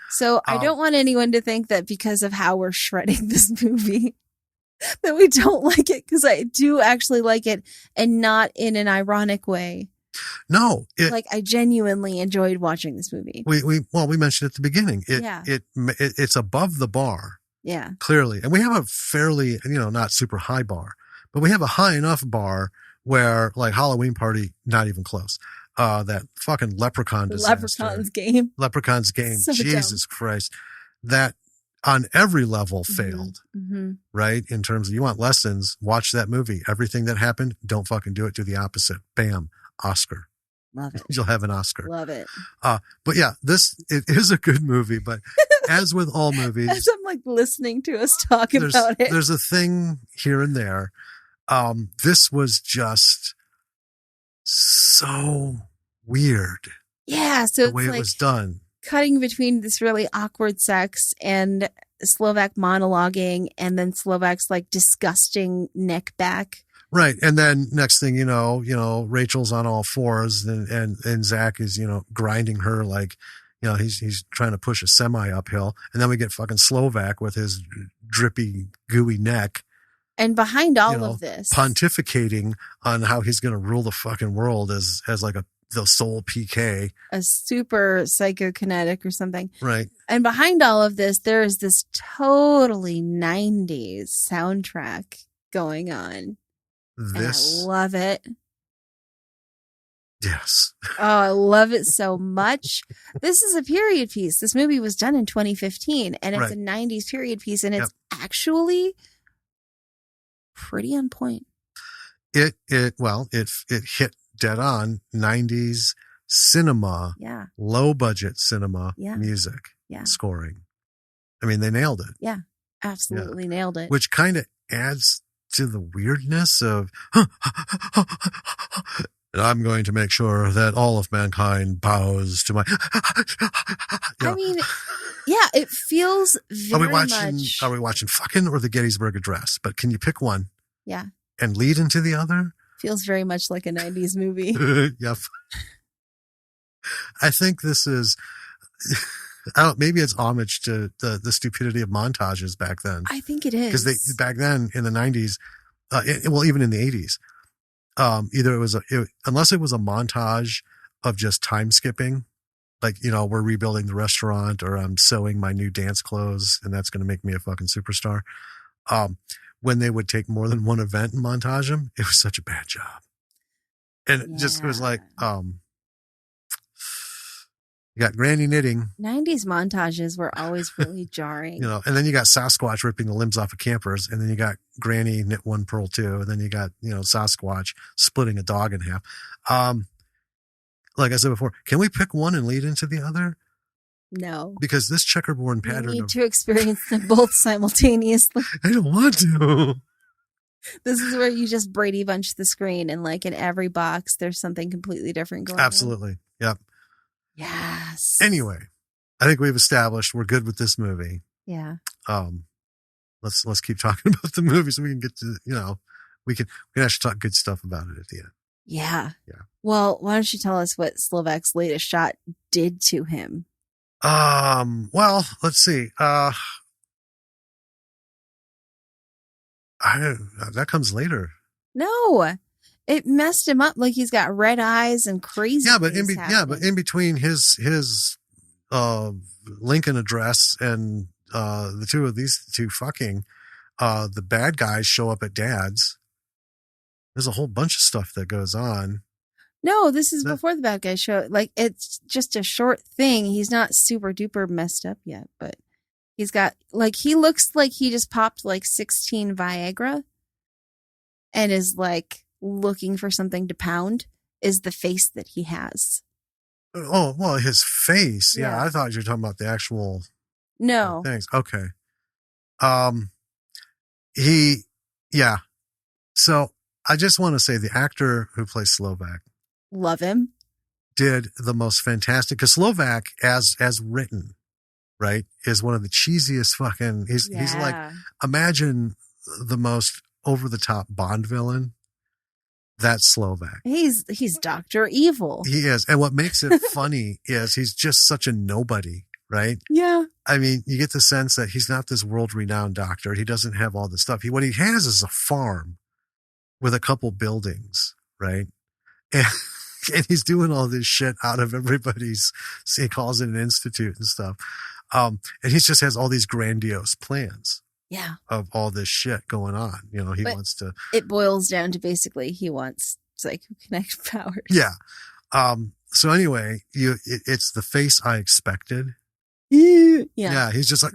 So I don't want anyone to think that because of how we're shredding this movie that we don't like it, because I do actually like it, and not in an ironic way. No, I genuinely enjoyed watching this movie. We mentioned at the beginning. It's above the bar. Yeah, clearly, and we have a fairly not super high bar, but we have a high enough bar where like Halloween Party, not even close. That fucking Leprechaun disaster. Leprechaun's game. So Jesus Christ, that on every level failed. Mm-hmm. Right, in terms of, you want lessons, watch that movie. Everything that happened, don't fucking do it. Do the opposite. Bam. Oscar. Love it. You'll have an Oscar. Love it. But yeah, it is a good movie, but as with all movies, as I'm listening to us talk about it, there's a thing here and there. This was just so weird. Yeah. So the way it was done, cutting between this really awkward sex and Slovak monologuing, and then Slovak's disgusting neck back. Right. And then next thing you know, Rachel's on all fours and Zack is, grinding her he's trying to push a semi uphill. And then we get fucking Slovak with his drippy, gooey neck. And behind all of this, pontificating on how he's going to rule the fucking world as the sole PK. A super psychokinetic or something. Right. And behind all of this, there is this totally 90s soundtrack going on. And I love it. Yes. Oh, I love it so much. This is a period piece. This movie was done in 2015, and it's a 90s period piece, and it's actually pretty on point. It hit dead on 90s cinema, low budget cinema music, scoring. I mean, they nailed it. Yeah, absolutely nailed it. Which kind of adds to the weirdness of, I'm going to make sure that all of mankind bows to my. I mean, yeah, it feels very much. Are we watching fucking or the Gettysburg Address? But can you pick one? Yeah. And lead into the other? Feels very much like a 90s movie. Yep. I think this is. Maybe it's homage to the stupidity of montages back then. I think it is. Because back then in the 90s, even in the 80s, either unless it was a montage of just time skipping, we're rebuilding the restaurant, or I'm sewing my new dance clothes and that's going to make me a fucking superstar. When they would take more than one event and montage them, it was such a bad job. And it was like, you got Granny knitting. 90s montages were always really jarring. And then you got Sasquatch ripping the limbs off of campers, and then you got Granny knit one, purl two, and then you got, Sasquatch splitting a dog in half. Like I said before, can we pick one and lead into the other? No. Because this checkerboard pattern. You need to experience them both simultaneously. I don't want to. This is where you just Brady Bunch the screen, and in every box, there's something completely different going on. Absolutely. Yep. Yes. Anyway, I think we've established we're good with this movie. Yeah. Let's keep talking about the movie so we can get to, we can actually talk good stuff about it at the end. Yeah. Yeah. Well, why don't you tell us what Slovak's latest shot did to him? Well, let's see. That comes later. No, it messed him up. Like he's got red eyes and crazy. Yeah, but in between his Lincoln address and the two of these two fucking, the bad guys show up at Dad's. There's a whole bunch of stuff that goes on. No, this is before the bad guy show. Like, it's just a short thing. He's not super duper messed up yet, but he's got, like, he looks like he just popped like 16 Viagra and is like looking for something to pound, is the face that he has. Oh, well, his face. Yeah, I thought you were talking about the actual things. Okay. So I just want to say the actor who plays Slovak, love him, did the most fantastic, because Slovak as written, right, is one of the cheesiest fucking, he's like, imagine the most over the top Bond villain. That's Slovak. He's Dr. Evil. He is. And what makes it funny is he's just such a nobody, right? Yeah. I mean, you get the sense that he's not this world renowned doctor. He doesn't have all this stuff. What he has is a farm with a couple buildings, right? And he's doing all this shit out of everybody's, he calls it an institute and stuff. And he just has all these grandiose plans. Yeah. Of all this shit going on. You know, he wants to. It boils down to basically he wants psychokinetic powers. Yeah. So anyway, it's the face I expected. Yeah. Yeah. He's just like,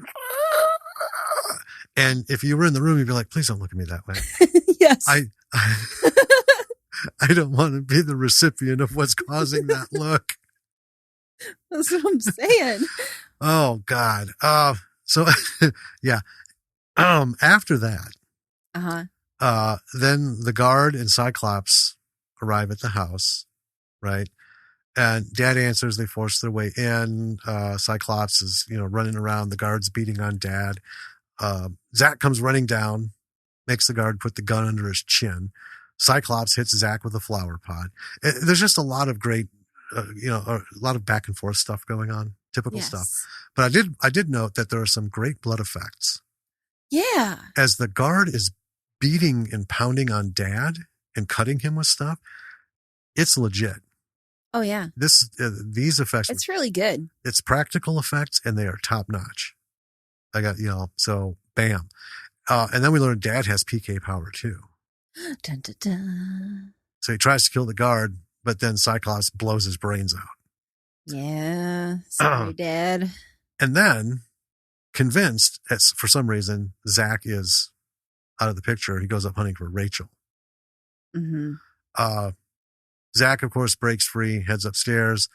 and if you were in the room, you'd be like, please don't look at me that way. Yes. I don't want to be the recipient of what's causing that look. That's what I'm saying. Oh God. So yeah. After that, then the guard and Cyclops arrive at the house, right? And Dad answers, they force their way in. Cyclops is, running around. The guard's beating on Dad. Zack comes running down, makes the guard put the gun under his chin. Cyclops hits Zack with a flower pot. There's just a lot of great, a lot of back and forth stuff going on, typical stuff. But I did note that there are some great blood effects. Yeah. As the guard is beating and pounding on Dad and cutting him with stuff, it's legit. Oh yeah. These effects. It's really good. It's practical effects and they are top notch. I got, so bam. And then we learned Dad has PK power too. Dun, dun, dun. So he tries to kill the guard, but then Cyclops blows his brains out. Yeah. Sorry, Dad. And then, convinced, for some reason, Zack is out of the picture. He goes up hunting for Rachel. Mm-hmm. Zack, of course, breaks free, heads upstairs.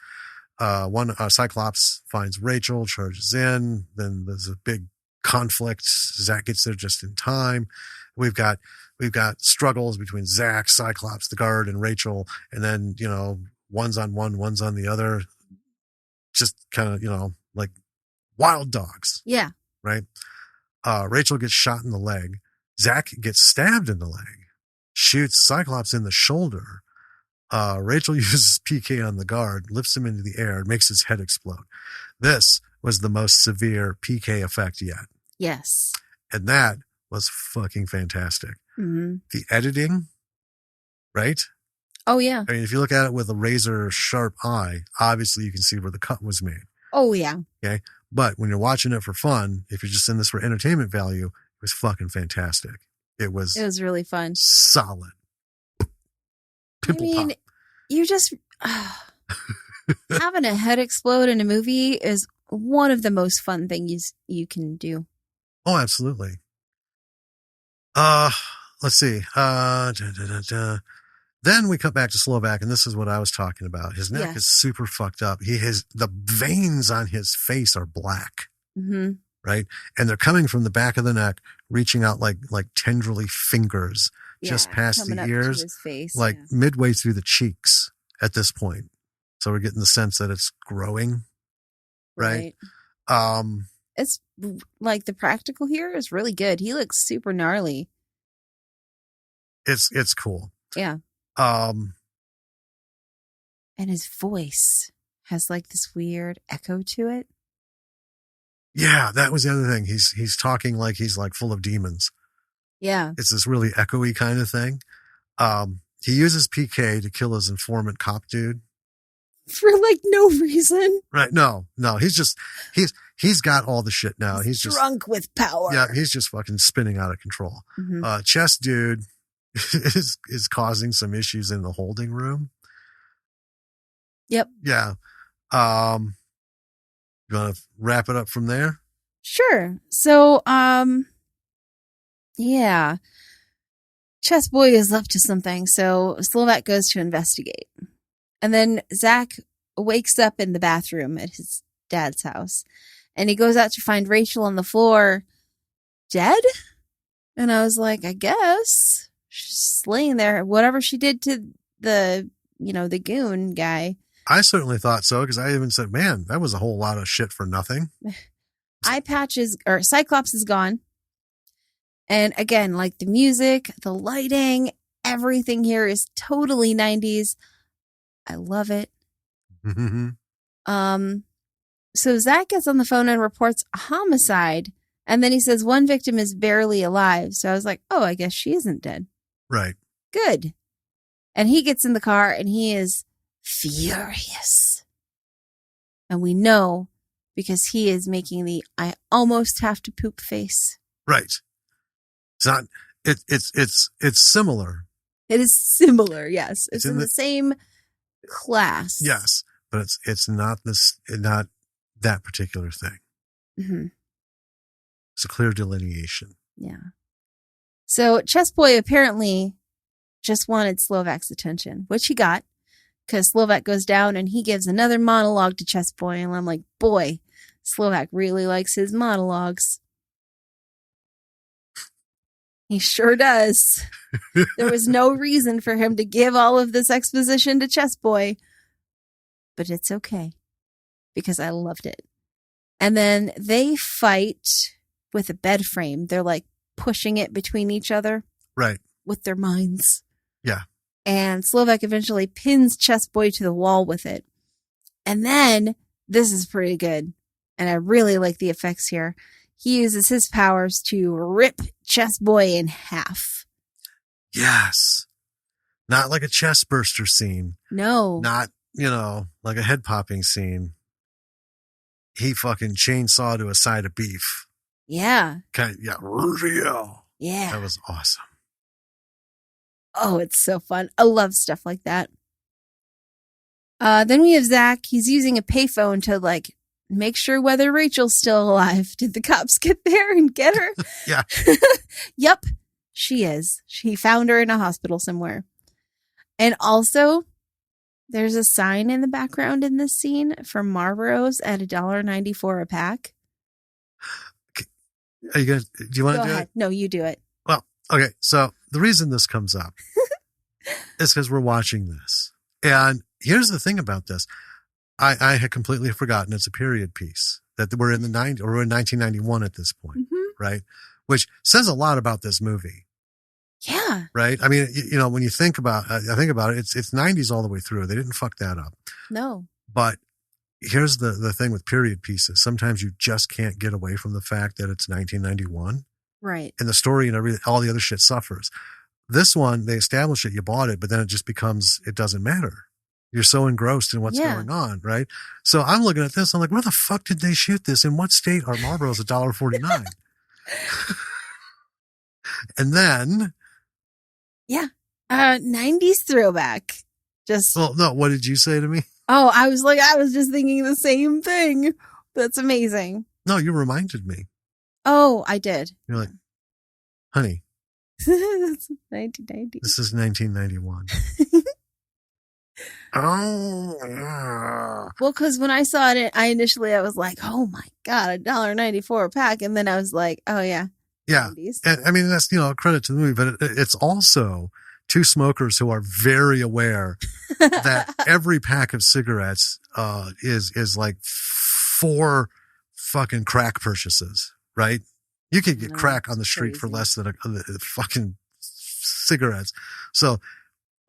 Cyclops finds Rachel, charges in. Then there's a big conflict. Zack gets there just in time. We've got struggles between Zack, Cyclops, the guard, and Rachel. And then, one's on one, one's on the other. Just kind of, like wild dogs. Yeah. Right? Rachel gets shot in the leg. Zack gets stabbed in the leg. Shoots Cyclops in the shoulder. Rachel uses PK on the guard, lifts him into the air, and makes his head explode. This was the most severe PK effect yet. Yes. And that was fucking fantastic. Mm-hmm. The editing, right? Oh, yeah. I mean, if you look at it with a razor sharp eye, obviously you can see where the cut was made. Oh, yeah. Okay. But when you're watching it for fun, if you're just in this for entertainment value, it was fucking fantastic. It was really fun. Solid. Pimple pop. You just having a head explode in a movie is one of the most fun things you can do. Oh, absolutely. Let's see. Then we cut back to Slovak, and this is what I was talking about. His neck is super fucked up. The veins on his face are black. Mm-hmm. Right? And they're coming from the back of the neck, reaching out like tendrily fingers just past the ears, his face, midway through the cheeks at this point. So we're getting the sense that it's growing. Right? It's like the practical here is really good. He looks super gnarly. It's cool. Yeah. And his voice has like this weird echo to it. Yeah, that was the other thing. He's talking like he's like full of demons. Yeah. It's this really echoey kind of thing. He uses PK to kill his informant cop dude. For like no reason. Right. No. He's got all the shit now. He's just drunk with power. Yeah. He's just fucking spinning out of control. Mm-hmm. Chess dude is causing some issues in the holding room. Yep. Yeah. You want to wrap it up from there? Sure. So, yeah. Chess Boy is up to something, so Slovak goes to investigate. And then Zack wakes up in the bathroom at his dad's house, and he goes out to find Rachel on the floor, dead? And I was like, I guess. She's laying there. Whatever she did to the goon guy. I certainly thought so, because I even said, man, that was a whole lot of shit for nothing. Cyclops is gone. And again, like the music, the lighting, everything here is totally 90s. I love it. Mm-hmm. So Zack gets on the phone and reports a homicide. And then he says one victim is barely alive. So I was like, oh, I guess she isn't dead. Right. Good. And he gets in the car and he is furious. And we know because he is making the I almost have to poop face. Right. It's not. It's similar. It is similar. Yes, it's in the same class. Yes, but it's not not that particular thing. Mm-hmm. It's a clear delineation. Yeah. So Chess Boy apparently just wanted Slovak's attention, which he got, because Slovak goes down and he gives another monologue to Chess Boy, and I'm like, boy, Slovak really likes his monologues. He sure does. There was no reason for him to give all of this exposition to Chess Boy, but it's okay because I loved it. And then they fight with a bed frame. They're like pushing it between each other. Right. With their minds. Yeah. And Slovak eventually pins Chess Boy to the wall with it. And then, this is pretty good, and I really like the effects here. He uses his powers to rip Chess Boy in half. Yes. Not like a chest burster scene. No. Not, like a head popping scene. He fucking chainsawed to a side of beef. Yeah. Real. Yeah. That was awesome. Oh, it's so fun. I love stuff like that. Then we have Zack. He's using a payphone to make sure whether Rachel's still alive. Did the cops get there and get her? Yeah. Yep, she is. She found her in a hospital somewhere. And also, there's a sign in the background in this scene for Marlboros at $1.94 a pack. Are you guys? Do you want to do ahead. it? No, you do it. Well, okay. So the reason this comes up is because we're watching this, and here's the thing about this. I had completely forgotten it's a period piece, that we're in the 90s, or we're in 1991 at this point, right? Which says a lot about this movie. Yeah. Right? I mean, when you think about it, it's 90s all the way through. They didn't fuck that up. No. But here's the thing with period pieces. Sometimes you just can't get away from the fact that it's 1991. Right. And the story and all the other shit suffers. This one, they establish it, you bought it, but then it just becomes, it doesn't matter. You're so engrossed in what's going on, right? So I'm looking at this. I'm like, where the fuck did they shoot this? In what state are Marlboros $1.49? And then, yeah, 90s throwback. Well, no. What did you say to me? Oh, I was just thinking the same thing. That's amazing. No, you reminded me. Oh, I did. You're like, honey, That's 1990. This is 1991. Oh, well, because when I saw it, I was like, "Oh my god, $1.94 a pack," and then I was like, "Oh yeah, yeah." 90s. And I mean, that's credit to the movie, but it's also two smokers who are very aware that every pack of cigarettes is like 4 fucking crack purchases, right? You can get crack on the street for less than a fucking cigarettes. So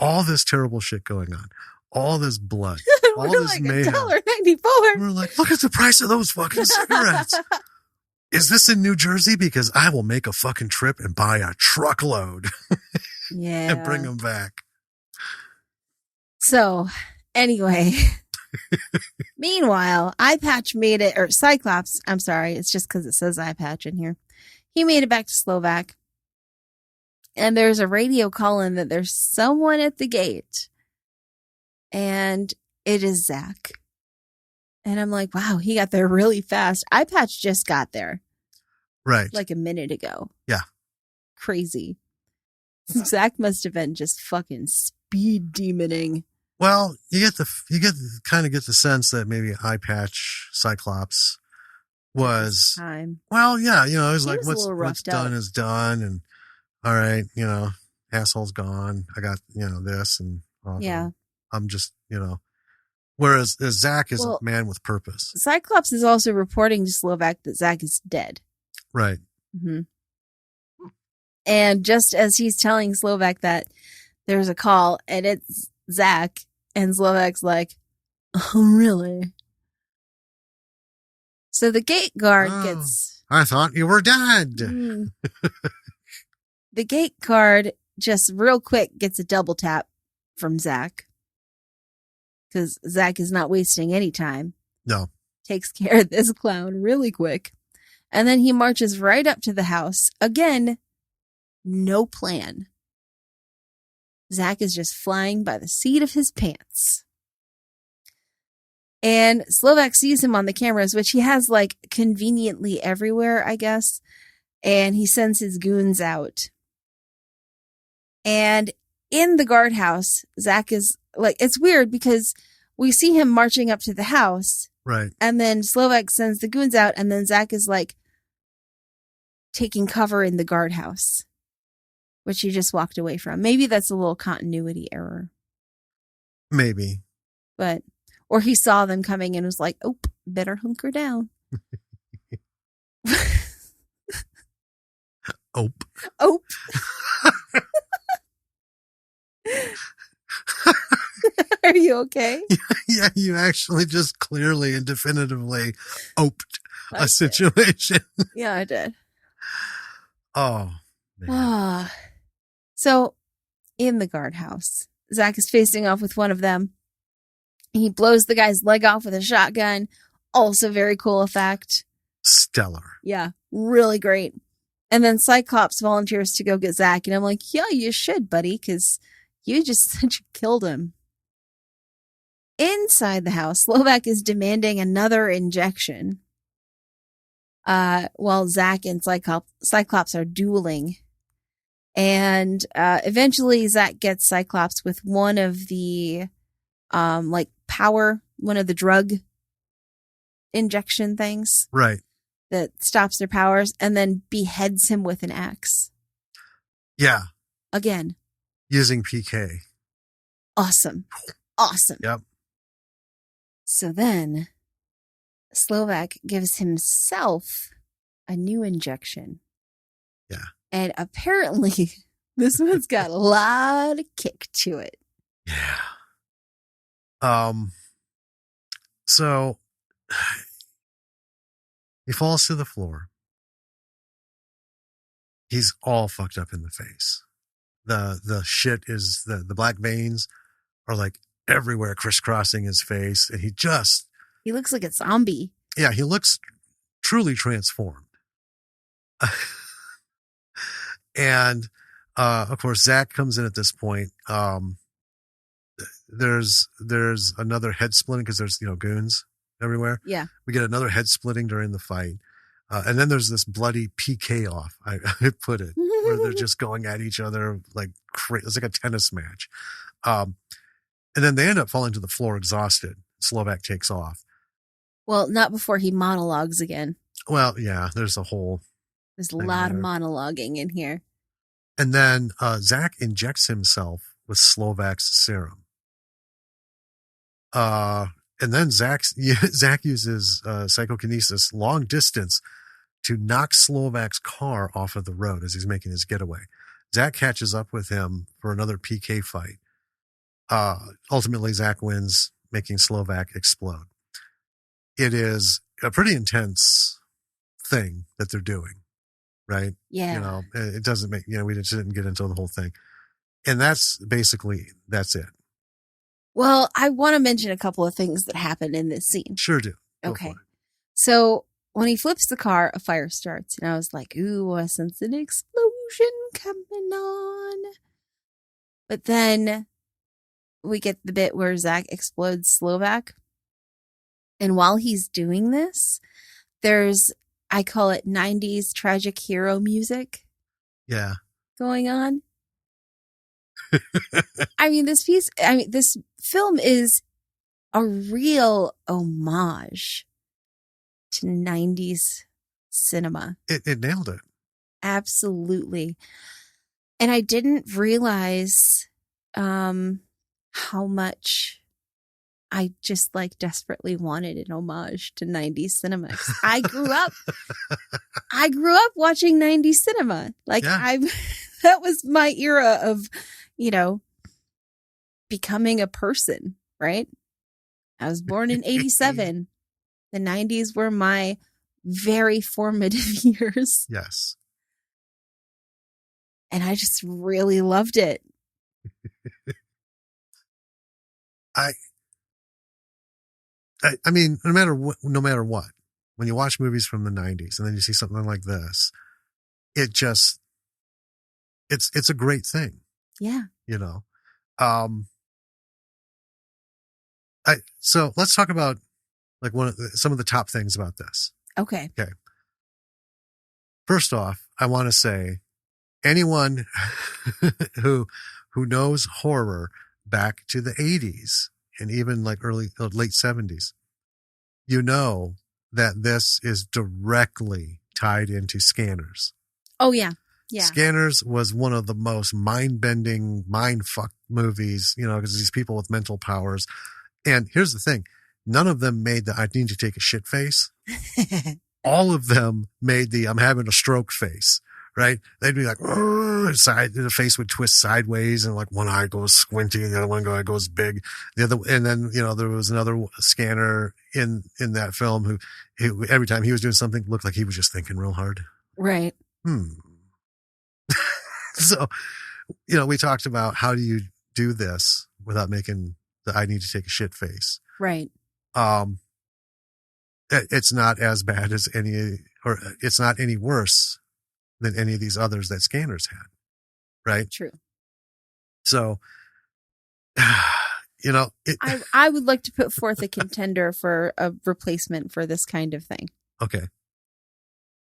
all this terrible shit going on. All this blood, all this mayhem. $1.94. We're like, look at the price of those fucking cigarettes. is this in New Jersey? Because I will make a fucking trip and buy a truckload. Yeah. And bring them back. So, anyway. Meanwhile, Eye Patch made it, or Cyclops, I'm sorry, it's just because it says Eye Patch in here. He made it back to Slovak. And there's a radio call-in that there's someone at the gate. And it is Zack. And I'm like, wow, he got there really fast. Eye Patch just got there. Right. Like a minute ago. Yeah. Crazy. Zack must have been just fucking speed demoning. Well, you kind of get the sense that maybe Eye Patch Cyclops was time. Well, yeah, it was like what's done is done, and all right, asshole's gone. I got this, and yeah, I'm just Whereas Zack is a man with purpose. Cyclops is also reporting to Slovak that Zack is dead. Right. Mm-hmm. And just as he's telling Slovak that there's a call and it's Zack, and Slovak's like, oh, really? So the gate guard gets... I thought you were dead. The gate guard just real quick gets a double tap from Zack. Because Zack is not wasting any time. No. Takes care of this clown really quick. And then he marches right up to the house. Again, no plan. Zack is just flying by the seat of his pants. And Slovak sees him on the cameras, which he has like conveniently everywhere, I guess. And he sends his goons out. And in the guardhouse, Zack is like, it's weird because we see him marching up to the house. Right. And then Slovak sends the goons out. And then Zack is like taking cover in the guardhouse, which he just walked away from. Maybe that's a little continuity error. Maybe. Or he saw them coming and was like, oh, better hunker down. Ope. Ope. Are you okay? Yeah, you actually just clearly and definitively oped a situation. Yeah, I did. Oh, man. So, in the guardhouse, Zack is facing off with one of them. He blows the guy's leg off with a shotgun. Also very cool effect. Stellar. Yeah, really great. And then Cyclops volunteers to go get Zack. And I'm like, yeah, you should, buddy, because you just said you killed him. Inside the house, Slovak is demanding another injection. While Zack and Cyclops are dueling. And eventually Zack gets Cyclops with one of the one of the drug injection things. Right. That stops their powers, and then beheads him with an axe. Yeah. Again. Using PK. Awesome. Yep. So then Slovak gives himself a new injection. Yeah. And apparently this one's got a lot of kick to it. Yeah. So he falls to the floor. He's all fucked up in the face. The shit is the black veins are like everywhere, crisscrossing his face, and he looks like a zombie. Yeah, he looks truly transformed. And of course Zack comes in at this point. There's another head splitting because there's goons everywhere. Yeah, we get another head splitting during the fight, and then there's this bloody PK off. I put it where they're just going at each other like crazy. It's like a tennis match. And then they end up falling to the floor exhausted. Slovak takes off. Well, not before he monologues again. Well, yeah, there's a lot of monologuing in here. And then Zack injects himself with Slovak's serum. And then Zack uses psychokinesis long distance to knock Slovak's car off of the road as he's making his getaway. Zack catches up with him for another PK fight. Ultimately, Zack wins, making Slovak explode. It is a pretty intense thing that they're doing, right? Yeah. It doesn't make, we just didn't get into the whole thing. And that's it. Well, I want to mention a couple of things that happen in this scene. Sure do. Okay. So when he flips the car, a fire starts. And I was like, ooh, I sense an explosion coming on. But then we get the bit where Zack explodes Slovak. And while he's doing this, there's, I call it 90s tragic hero music. Yeah. Going on. This film is a real homage to 90s cinema. It nailed it. Absolutely. And I didn't realize how much I just desperately wanted an homage to 90s cinema. I grew up watching 90s cinema. That was my era of, becoming a person, right? I was born in 87. The 90s were my very formative years. Yes. And I just really loved it. I mean, no matter what, when you watch movies from the 90s and then you see something like this, it's a great thing. Yeah. So let's talk about some of the top things about this. Okay. First off, I want to say anyone who knows horror back to the 80s and even late 70s, that this is directly tied into Scanners. Oh, yeah. Yeah. Scanners was one of the most mind-bending, mind-fuck movies, because these people with mental powers. And here's the thing. None of them made the I need to take a shit face. All of them made the I'm having a stroke face, right? They'd be like, the face would twist sideways and one eye goes squinty and the other one goes big. And then, there was another scanner in that film who every time he was doing something looked like he was just thinking real hard. Right. So, we talked about how do you do this without making the I need to take a shit face. Right. It's not as bad as it's not any worse than any of these others that Scanners had. Right. True. So, I would like to put forth a contender for a replacement for this kind of thing. Okay.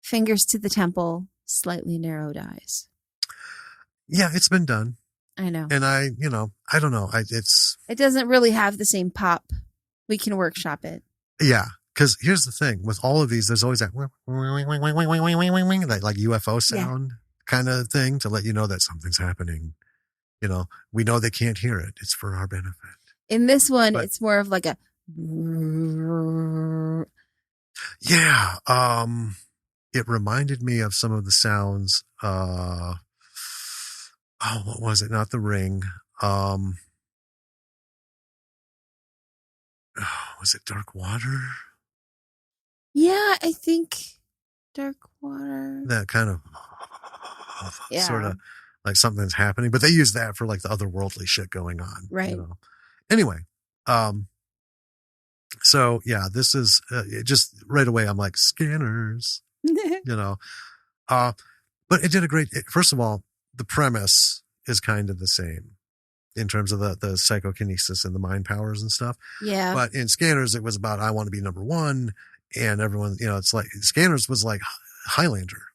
Fingers to the temple, slightly narrowed eyes. Yeah, it's been done. I know. And I don't know. It doesn't really have the same pop. We can workshop it. Yeah. Because here's the thing with all of these, there's always that like UFO sound kind of thing to let you know that something's happening. We know they can't hear it. It's for our benefit. In this one, it's more of like a. Yeah. It reminded me of some of the sounds. What was it? Not The Ring. Was it Dark Water? Yeah, I think Dark Water. That kind of sort of like something's happening, but they use that for the otherworldly shit going on. Right. Anyway. So yeah, this is just right away. I'm like Scanners, but it did first of all, the premise is kind of the same in terms of the psychokinesis and the mind powers and stuff. Yeah. But in Scanners, it was about, I want to be number one. And everyone, it's like Scanners was like Highlander.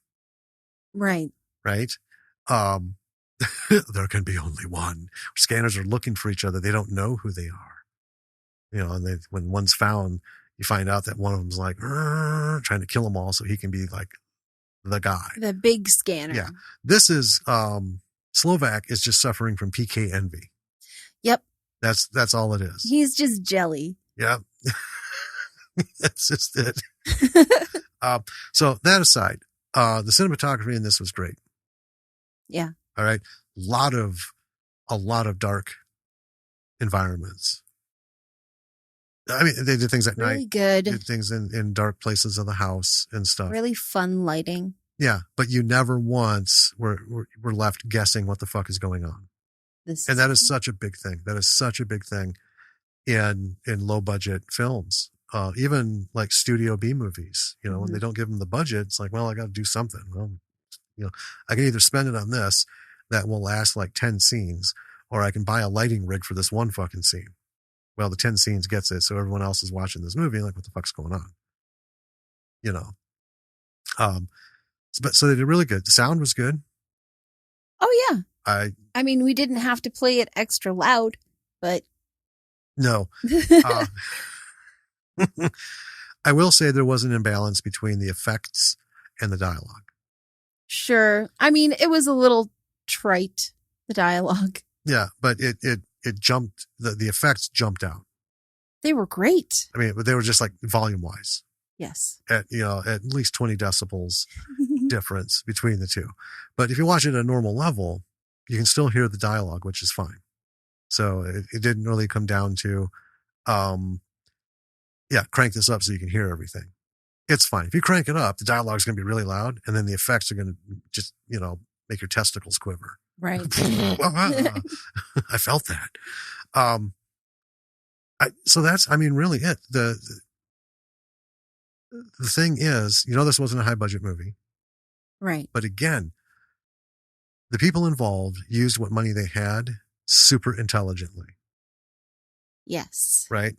Right. Right. There can be only one. Scanners are looking for each other. They don't know who they are. And when one's found, you find out that one of them's trying to kill them all so he can be the guy. The big scanner. Yeah. This is, Slovak is just suffering from PK envy. Yep. That's all it is. He's just jelly. Yeah. That's just it. So that aside, the cinematography in this was great. Yeah. All right. A lot of dark environments. I mean, they did things at really night. Good. Did things in dark places of the house and stuff. Really fun lighting. Yeah, but you never once were left guessing what the fuck is going on. And that is such a big thing. That is such a big thing in low budget films. Even like Studio B movies, you know, when they don't give them the budget, it's like, well, I got to do something. Well, you know, I can either spend it on this that will last like 10 scenes, or I can buy a lighting rig for this one fucking scene. Well, the 10 scenes gets it. So everyone else is watching this movie like, what the fuck's going on? You know? But so they did really good. The sound was good. Oh yeah. I mean, we didn't have to play it extra loud, but no. I will say there was an imbalance between the effects and the dialogue. Sure. I mean, it was a little trite, the dialogue. Yeah, but it jumped, the effects jumped out. They were great. I mean, but they were just like volume wise. Yes. At least 20 decibels difference between the two. But if you watch it at a normal level, you can still hear the dialogue, which is fine. So it didn't really come down to, crank this up so you can hear everything. It's fine. If you crank it up, the dialogue's going to be really loud, and then the effects are going to just, make your testicles quiver. Right. I felt that. So that's, really it. The thing is, this wasn't a high budget movie. Right. But again, the people involved used what money they had super intelligently. Yes. Right?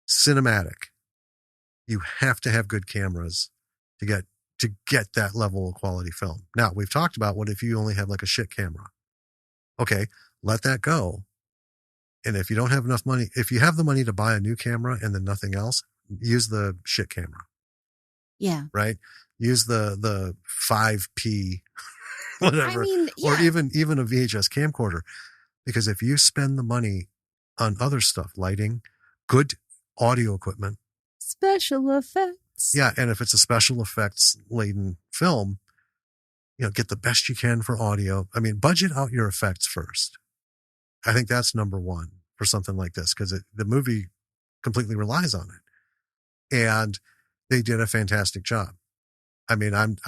Cinematic. You have to have good cameras to get that level of quality film. Now, we've talked about what if you only have like a shit camera. Okay, let that go. And if you don't have enough money, if you have the money to buy a new camera and then nothing else, use the shit camera. Yeah. Right? Use the 5p whatever. Yeah. Or even a VHS camcorder. Because if you spend the money on other stuff, lighting, good audio equipment, special effects. Yeah, and if it's a special effects laden film, get the best you can for audio. Budget out your effects first. I think that's number one for something like this, because the movie completely relies on it. And they did a fantastic job. I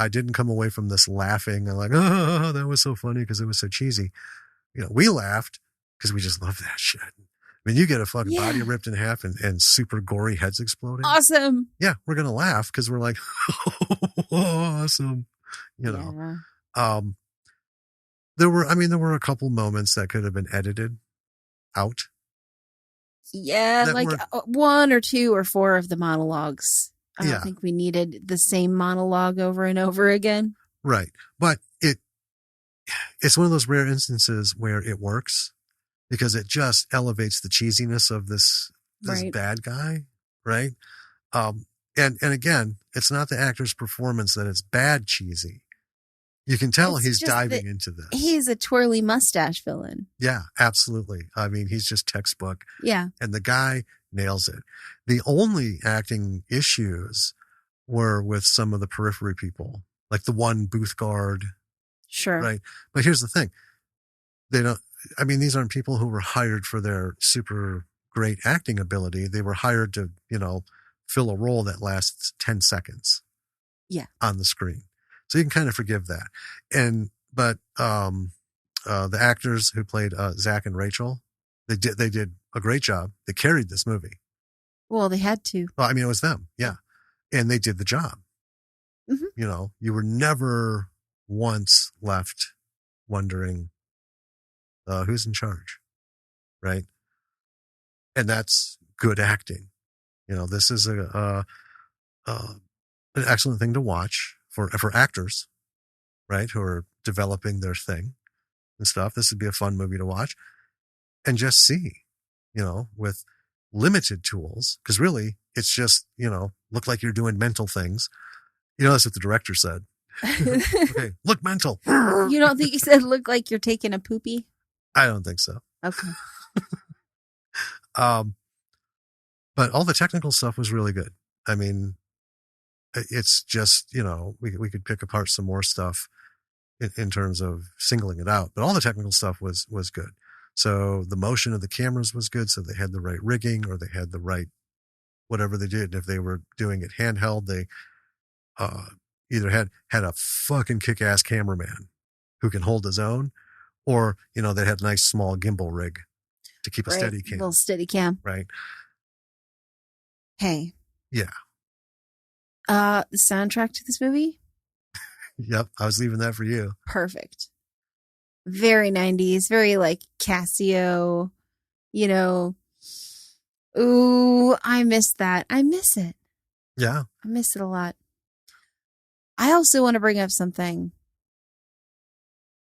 didn't come away from this laughing and like, oh, that was so funny because it was so cheesy. We laughed because we just love that shit. You get a fucking body ripped in half and super gory heads exploding. Awesome. Yeah, we're going to laugh because we're like, awesome. There were a couple moments that could have been edited out. Yeah, like one or two or four of the monologues. I don't think we needed the same monologue over and over again. Right. But it's one of those rare instances where it works because it just elevates the cheesiness of this bad guy. Right. And again, it's not the actor's performance that it's bad cheesy. You can tell he's diving into this. He's a twirly mustache villain. Yeah, absolutely. He's just textbook. Yeah. And the guy nails it. The only acting issues were with some of the periphery people, like the one booth guard. Sure. Right. But here's the thing. These aren't people who were hired for their super great acting ability. They were hired to, fill a role that lasts 10 seconds. Yeah. On the screen. So you can kind of forgive that. But the actors who played Zack and Rachael, they did a great job. They carried this movie. Well, they had to. Well, it was them. Yeah. And they did the job. Mm-hmm. You were never once left wondering who's in charge. Right. And that's good acting. This is an excellent thing to watch for actors, right? Who are developing their thing and stuff. This would be a fun movie to watch and just see, with limited tools. Cause really it's just, look like you're doing mental things. That's what the director said. Okay. Look mental. You don't think he said, look like you're taking a poopy? I don't think so. Okay. But all the technical stuff was really good. It's just, we could pick apart some more stuff in terms of singling it out, but all the technical stuff was good. So the motion of the cameras was good. So they had the right rigging, or they had the right, whatever they did. If they were doing it handheld, they either had a fucking kick-ass cameraman who can hold his own, or, they had a nice small gimbal rig to keep a steady cam. Little steady cam. Right. Hey. Yeah. The soundtrack to this movie? Yep. I was leaving that for you. Perfect. Very 90s, very like Casio, Ooh, I miss that. I miss it. Yeah. I miss it a lot. I also want to bring up something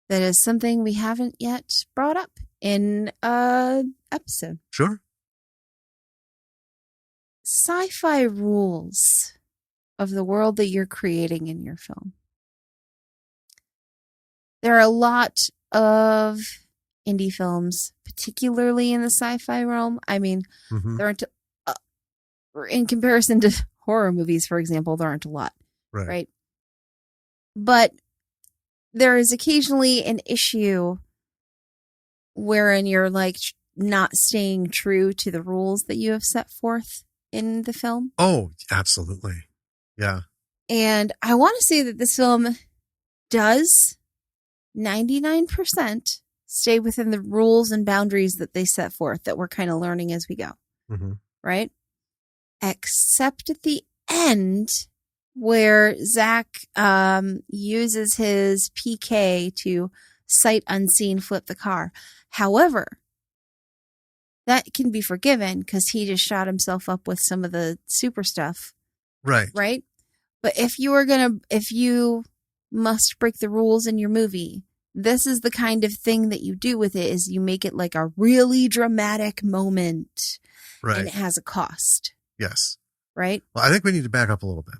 that is something we haven't yet brought up in an episode. Sure. Sci-fi rules of the world that you're creating in your film. There are a lot of indie films, particularly in the sci-fi realm. I mean, there aren't, in comparison to horror movies, for example, there aren't a lot, right? But there is occasionally an issue wherein you're like not staying true to the rules that you have set forth in the film. Oh, absolutely. Yeah. And I want to say that this film does 99% stay within the rules and boundaries that they set forth that we're kind of learning as we go. Right? Except at the end where Zack uses his PK to sight unseen flip the car. However, that can be forgiven because he just shot himself up with some of the super stuff. Right. Right? But if you must break the rules in your movie, this is the kind of thing that you do with it, is you make it like a really dramatic moment. Right. And it has a cost. Yes. Right? Well, I think we need to back up a little bit.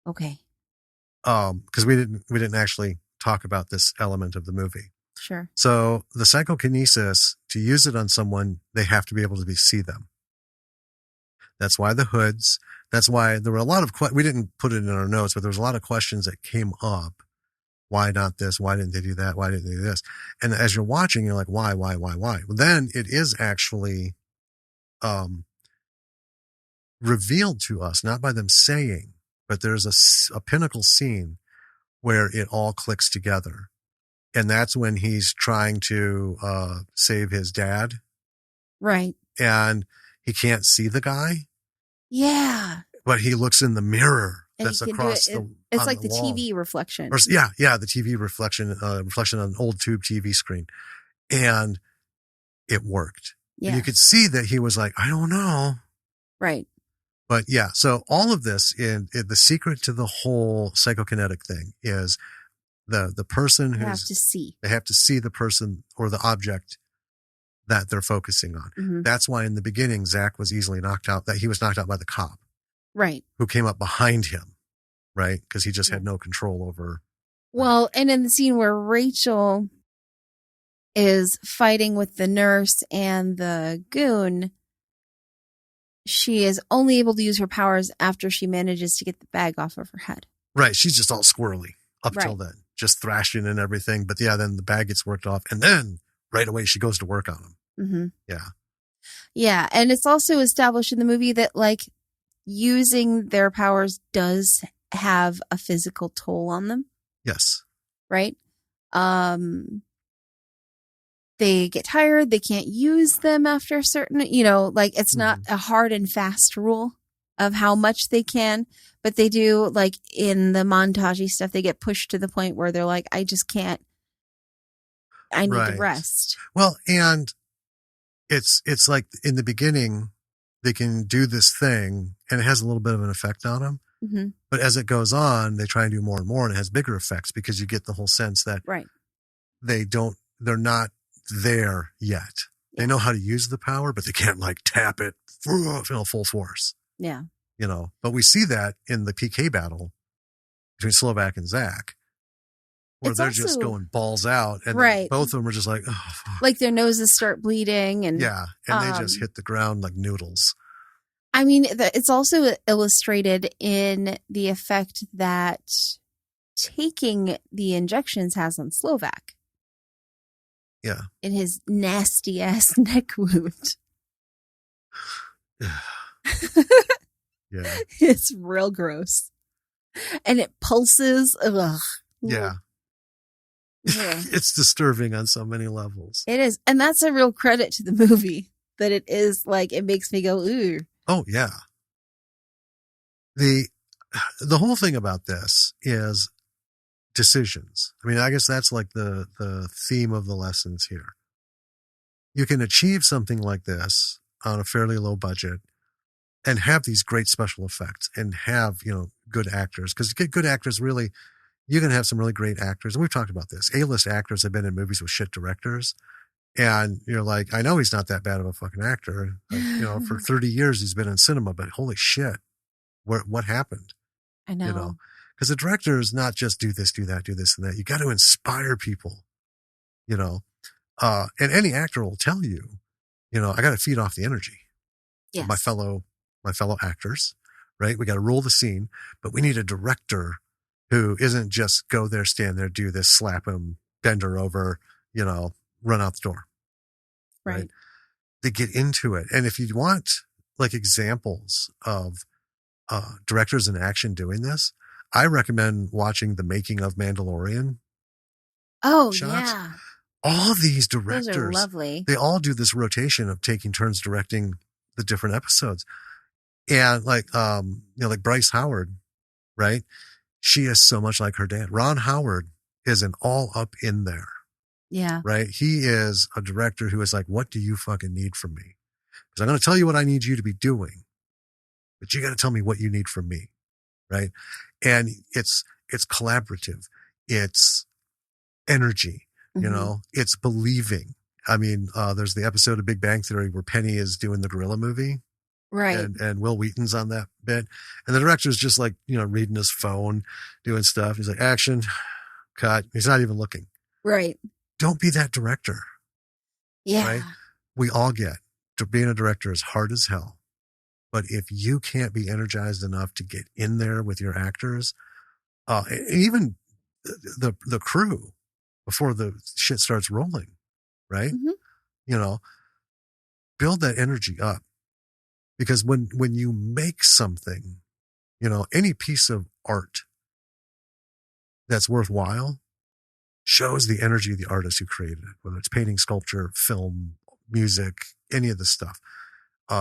Okay. Because we didn't actually talk about this element of the movie. Sure. So the psychokinesis, to use it on someone, they have to be able to see them. That's why the hoods. That's why there were a lot of we didn't put it in our notes, but there was a lot of questions that came up. Why not this? Why didn't they do that? Why didn't they do this? And as you're watching, you're like, why? Well, then it is actually revealed to us, not by them saying, but there's a pinnacle scene where it all clicks together. And that's when he's trying to save his dad. Right. And he can't see the guy. Yeah. But he looks in the mirror and that's across the it's like the TV reflection. Or, yeah, the TV reflection on an old tube TV screen. And it worked. Yeah. And you could see that he was like, I don't know. Right. But yeah, so all of this, in the secret to the whole psychokinetic thing is the person who's... They have to see the person or the object that they're focusing on. Mm-hmm. That's why in the beginning, Zack was easily knocked out, that he was knocked out by the cop. Right. Who came up behind him, right? Because he just had no control over... Well, and in the scene where Rachel is fighting with the nurse and the goon, she is only able to use her powers after she manages to get the bag off of her head. Right. She's just all squirrely up till then. Just thrashing and everything. But yeah, then the bag gets worked off. And then right away she goes to work on him. Mm-hmm. Yeah. Yeah. And it's also established in the movie that like using their powers does have a physical toll on them. Yes. Right? They get tired. They can't use them after a certain, like it's not a hard and fast rule of how much they can, but they do, like in the montage stuff, they get pushed to the point where they're like, I just can't, I need to rest. Well, and it's like in the beginning, they can do this thing and it has a little bit of an effect on them. Mm-hmm. But as it goes on, they try and do more and more and it has bigger effects because you get the whole sense that they're not there yet. They know how to use the power, but they can't like tap it full force. Yeah. But we see that in the PK battle between Slovak and Zack, where they're just going balls out and both of them are just like, oh, fuck. Like their noses start bleeding and they just hit the ground like noodles. I mean, it's also illustrated in the effect that taking the injections has on Slovak. Yeah. In his nasty ass neck wound. Yeah. It's real gross. And it pulses. Ugh. Yeah. It's disturbing on so many levels. It is. And that's a real credit to the movie that it is like, it makes me go, ooh. Oh, yeah. The whole thing about this is decisions. I mean, I guess that's like the theme of the lessons here. You can achieve something like this on a fairly low budget and have these great special effects and have, good actors. Because to get good actors, really, you can have some really great actors. And we've talked about this. A-list actors have been in movies with shit directors. And you're like, I know he's not that bad of a fucking actor. For 30 years he's been in cinema, but holy shit, what happened? I know. Because the director is not just do this, do that, do this and that. You got to inspire people, and any actor will tell you, I got to feed off the energy of my fellow actors, right? We got to rule the scene, but we need a director who isn't just go there, stand there, do this, slap him, bend her over, run out the door. Right. They get into it. And if you want like examples of directors in action doing this, I recommend watching the making of Mandalorian. Oh, shots. Yeah. All these directors, those are lovely. They all do this rotation of taking turns directing the different episodes. And like Bryce Howard, right? She is so much like her dad. Ron Howard is an all up in there. Yeah. Right. He is a director who is like, what do you fucking need from me? Because I'm going to tell you what I need you to be doing, but you got to tell me what you need from me. Right. And it's collaborative. It's energy, it's believing. I mean, there's the episode of Big Bang Theory where Penny is doing the gorilla movie. Right. And Will Wheaton's on that bit. And the director's just like, reading his phone, doing stuff. He's like, action, cut. He's not even looking. Right. Don't be that director. Yeah. Right? We all get being a director is hard as hell. But if you can't be energized enough to get in there with your actors, even the crew before the shit starts rolling, right? Mm-hmm. Build that energy up. Because when you make something, any piece of art that's worthwhile shows the energy of the artist who created it, whether it's painting, sculpture, film, music, any of this stuff,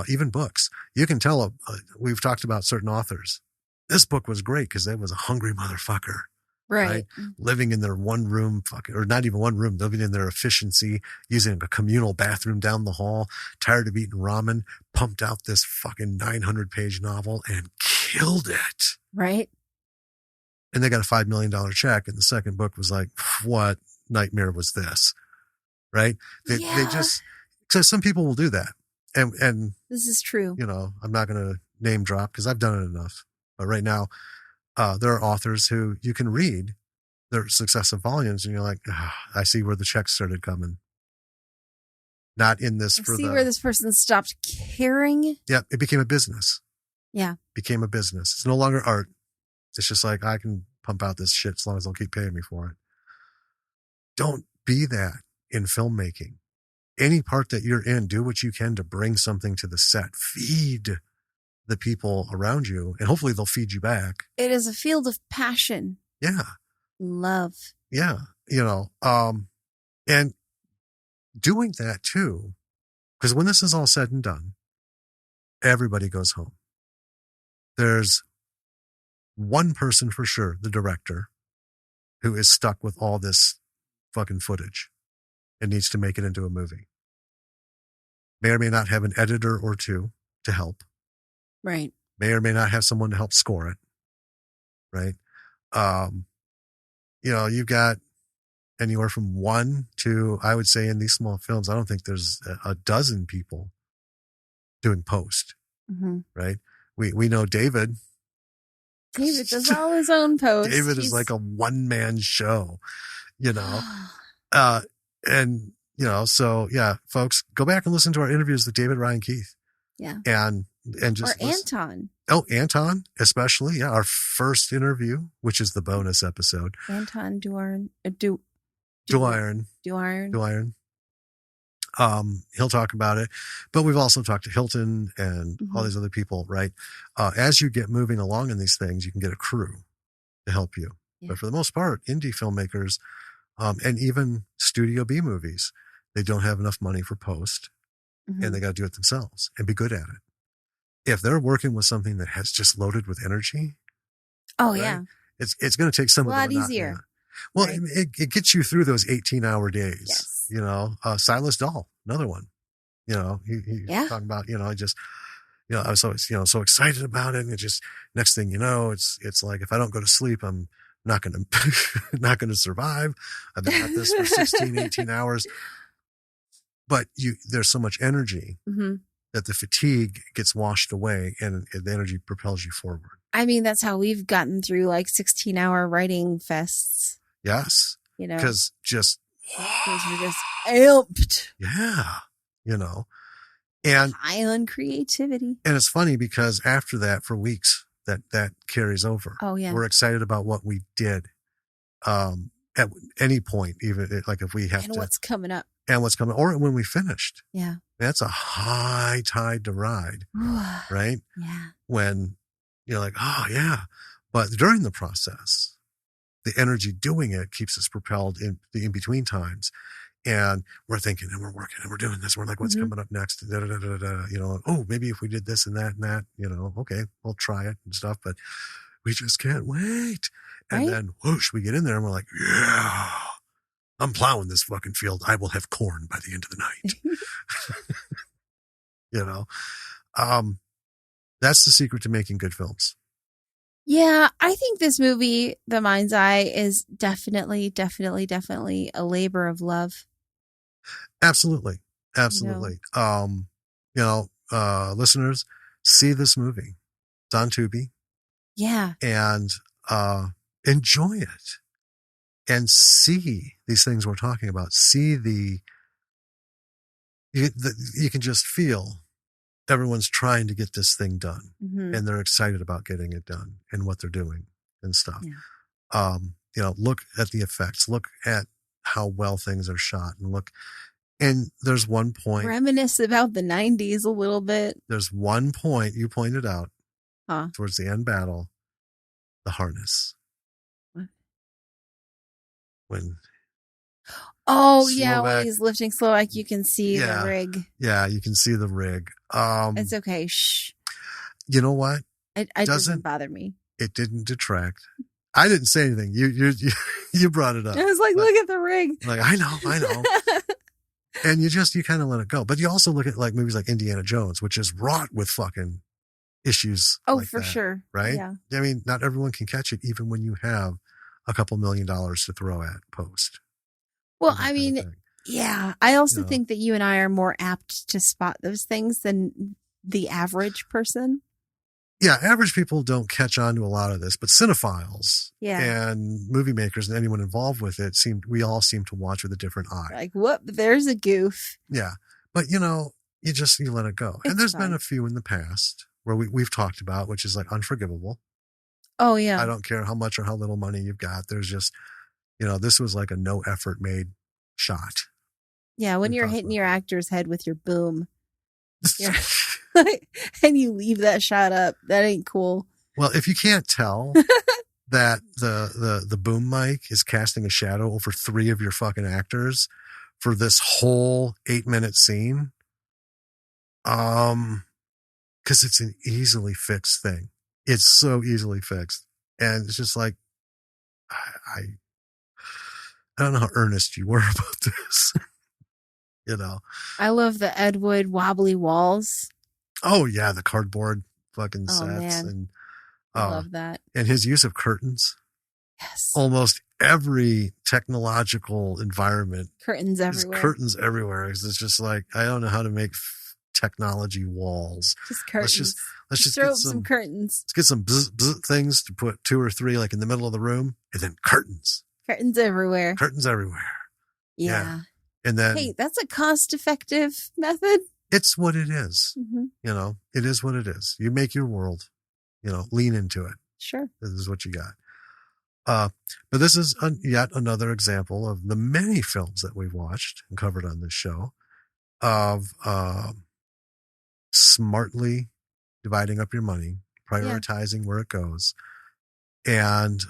even books. You can tell, we've talked about certain authors. This book was great because they was a hungry motherfucker. Right. Living in their one room, or not even one room, living in their efficiency, using a communal bathroom down the hall, tired of eating ramen, pumped out this fucking 900-page novel and killed it. Right. And they got a $5 million check. And the second book was like, what nightmare was this? Right. They just, because some people will do that. And this is true. I'm not going to name drop because I've done it enough. But right now, there are authors who you can read their successive volumes and you're like, I see where the checks started coming. Not in this where this person stopped caring. Yeah, it became a business. Yeah. Became a business. It's no longer art. It's just like, I can pump out this shit as long as they'll keep paying me for it. Don't be that in filmmaking. Any part that you're in, do what you can to bring something to the set. Feed the people around you, and hopefully they'll feed you back. It is a field of passion. Yeah. Love. Yeah. And doing that too, because when this is all said and done, everybody goes home. There's one person for sure, the director, who is stuck with all this fucking footage and needs to make it into a movie. May or may not have an editor or two to help. Right. May or may not have someone to help score it. Right. You've got anywhere from 1 to, I would say in these small films, I don't think there's a dozen people doing post. Mm-hmm. Right. We know David. David does all his own posts. David is like a one-man show, so yeah, folks, go back and listen to our interviews with David, Ryan, Keith. Yeah. And just Anton. Oh, Anton, especially. Yeah. Our first interview, which is the bonus episode. Anton Duiron. He'll talk about it, but we've also talked to Hilton and all these other people, right? As you get moving along in these things, you can get a crew to help you. Yeah. But for the most part, indie filmmakers, and even Studio B movies, they don't have enough money for post, and they got to do it themselves and be good at it. If they're working with something that has just loaded with energy, right, it's going to take some a lot easier. Well, right. It gets you through those 18-hour days. Yes. You know, Silas Dahl, another one. You know, he's talking about, you know, I was so excited about it, and it just, next thing you know, it's like, if I don't go to sleep, I'm not going to survive. I've been at this for 16, 18 hours. But there's so much energy that the fatigue gets washed away, and the energy propels you forward. I mean, that's how we've gotten through like 16-hour writing fests. Yes. You know, because we're just amped. Yeah. You know, and high on creativity. And it's funny because after that, for weeks, that carries over. Oh yeah. We're excited about what we did. At any point, even like if we have and what's coming up. And what's coming, or when we finished. Yeah. That's a high tide to ride. Right? Yeah. When you're like, oh yeah. But during the process, the energy doing it keeps us propelled in the in-between times. And we're thinking, and we're working, and we're doing this. We're like, what's coming up next? Da, da, da, da, da, you know, oh, maybe if we did this and that, you know, okay, we'll try it and stuff. But we just can't wait. And then whoosh, we get in there and we're like, yeah, I'm plowing this fucking field. I will have corn by the end of the night. You know, that's the secret to making good films. Yeah, I think this movie, The Mind's Eye, is definitely a labor of love. Absolutely. You know, listeners, see this movie. It's on Tubi. Yeah. And enjoy it. And see these things we're talking about. See you can just feel everyone's trying to get this thing done, and they're excited about getting it done and what they're doing and stuff. Yeah. You know, look at the effects, look at how well things are shot, and there's one point. Reminisce about the 90s a little bit. There's one point you pointed out towards the end battle, the harness. What? When when he's lifting Slovak, you can see the rig. Yeah, you can see the rig. It's okay. Shh. You know what? It doesn't bother me. It didn't detract. I didn't say anything. You brought it up. I was like, look at the rig. Like, I know. And you kind of let it go. But you also look at like movies like Indiana Jones, which is wrought with fucking issues. Oh, like for that, sure. Right? Yeah. I mean, not everyone can catch it, even when you have a couple $1 million to throw at post. Well, I mean, yeah. I also think that you and I are more apt to spot those things than the average person. Yeah, average people don't catch on to a lot of this, but cinephiles and movie makers and anyone involved with it we all seem to watch with a different eye. Like, whoop, there's a goof. Yeah. But you let it go. And there's been a few in the past where we've talked about, which is like unforgivable. Oh yeah. I don't care how much or how little money you've got. There's just, this was like a no effort made shot. Yeah. When you're hitting your actor's head with your boom. And you leave that shot up. That ain't cool. Well, if you can't tell that the boom mic is casting a shadow over 3 of your fucking actors for this whole 8-minute scene, because it's an easily fixed thing. It's so easily fixed. And it's just like, I don't know how earnest you were about this. I love the Ed Wood wobbly walls. Oh yeah, the cardboard fucking sets. Man. And I love that. And his use of curtains. Yes. Almost every technological environment. Curtains everywhere. Curtains everywhere. It's just like, I don't know how to make technology walls. Just curtains. Let's just throw get up some curtains. Let's get some bzz things to put 2 or 3 like in the middle of the room, and then curtains. Curtains everywhere. Curtains everywhere. Yeah. And then, hey, that's a cost-effective method. It's what it is. Mm-hmm. It is what it is. You make your world, lean into it. Sure. This is what you got. But this is yet another example of the many films that we've watched and covered on this show of smartly dividing up your money, prioritizing where it goes, and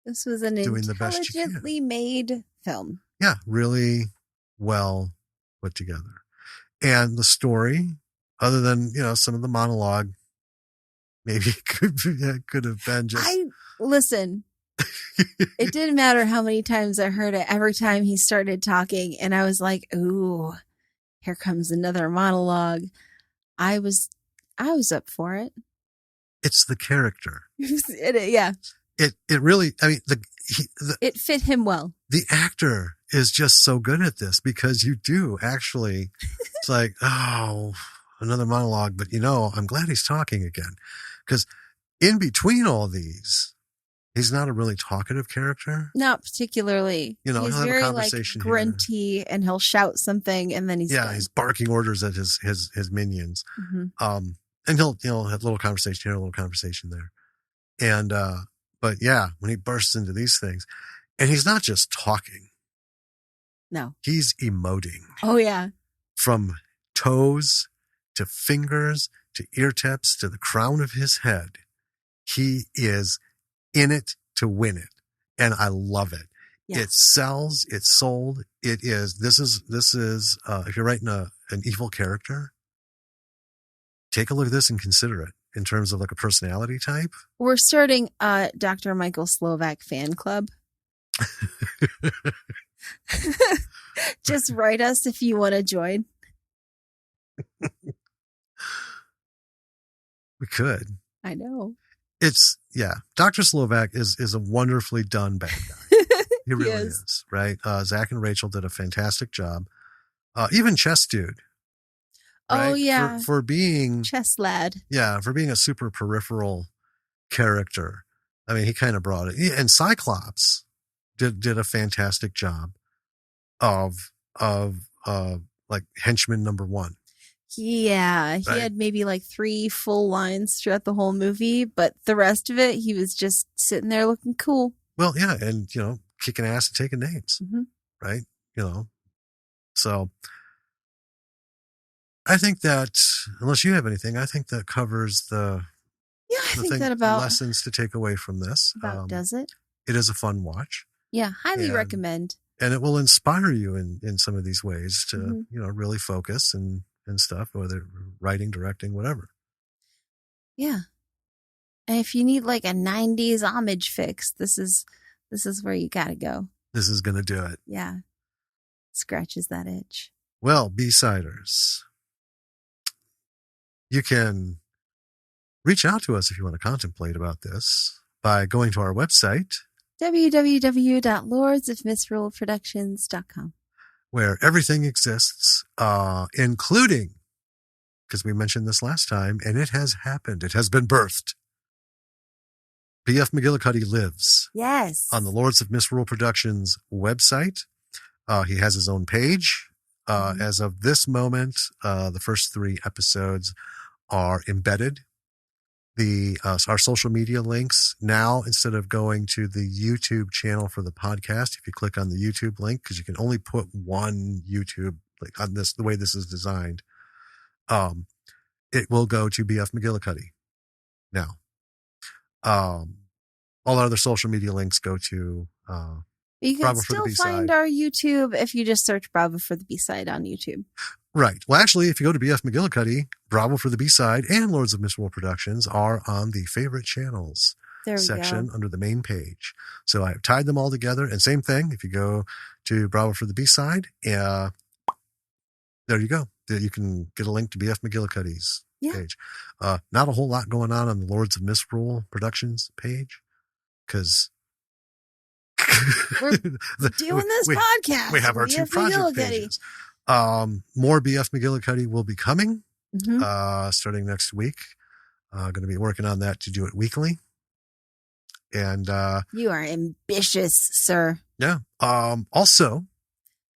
this was an doing the best you can. Intelligently made film. Yeah, really well put together. And the story, other than, some of the monologue, maybe could have been just... Listen, it didn't matter how many times I heard it. Every time he started talking and I was like, ooh, here comes another monologue. I was up for it. It's the character. Yeah. It really, I mean, it fit him well. The actor is just so good at this because you do actually, it's like, oh, another monologue, but I'm glad he's talking again. Because in between all these, he's not a really talkative character. Not particularly. He's very have a conversation grunty here. And he'll shout something and then he's done. He's barking orders at his minions. Mm-hmm. And he'll have a little conversation here, a little conversation there. And, but yeah, when he bursts into these things, and he's not just talking. No. He's emoting. Oh, yeah. From toes to fingers to ear tips to the crown of his head. He is in it to win it. And I love it. Yeah. It sells. It's sold. This is if you're writing an evil character, take a look at this and consider it in terms of like a personality type. We're starting a Dr. Michael Slovak fan club. Just write us if you want to join. We could. I know. Dr. Slovak is a wonderfully done bad guy. He really is, right? Zack and Rachael did a fantastic job. Even Chess Dude. Right? Oh, yeah. For being... Chess Lad. Yeah, for being a super peripheral character. I mean, he kind of brought it. And Cyclops did a fantastic job of like henchman number one. Yeah, he had maybe like 3 full lines throughout the whole movie, but the rest of it, he was just sitting there looking cool. Well, yeah, and, kicking ass and taking names, right? So I think that, unless you have anything, I think that covers the lessons to take away from this. Does it? It is a fun watch. Yeah, highly recommend. And it will inspire you in some of these ways to, really focus and stuff, whether writing, directing, whatever. Yeah. And if you need like a 90s homage fix, this is where you got to go. This is going to do it. Yeah. Scratches that itch. Well, B-siders, you can reach out to us if you want to contemplate about this by going to our website, www.lordsofmisruleproductions.com, where everything exists, including, because we mentioned this last time, and it has happened. It has been birthed. B.F. McGillicuddy lives. Yes. On the Lords of Misrule Productions website. He has his own page. As of this moment, the first 3 episodes are embedded. Our social media links now, instead of going to the YouTube channel for the podcast, if you click on the YouTube link, because you can only put one YouTube link on this, the way this is designed, it will go to BF McGillicuddy now. All our other social media links go to you can still find our YouTube if you just search Bravo for the B-side on YouTube. Right. Well, actually, if you go to BF McGillicuddy, Bravo for the B-side and Lords of Misrule Productions are on the favorite channels section under the main page. So I've tied them all together. And same thing, if you go to Bravo for the B-side, there you go. You can get a link to BF McGillicuddy's page. Not a whole lot going on the Lords of Misrule Productions page, because we're doing this podcast. We have our 2 project pages. More BF McGillicuddy will be coming starting next week. Going to be working on that to do it weekly. And you are ambitious, sir. Yeah. Also,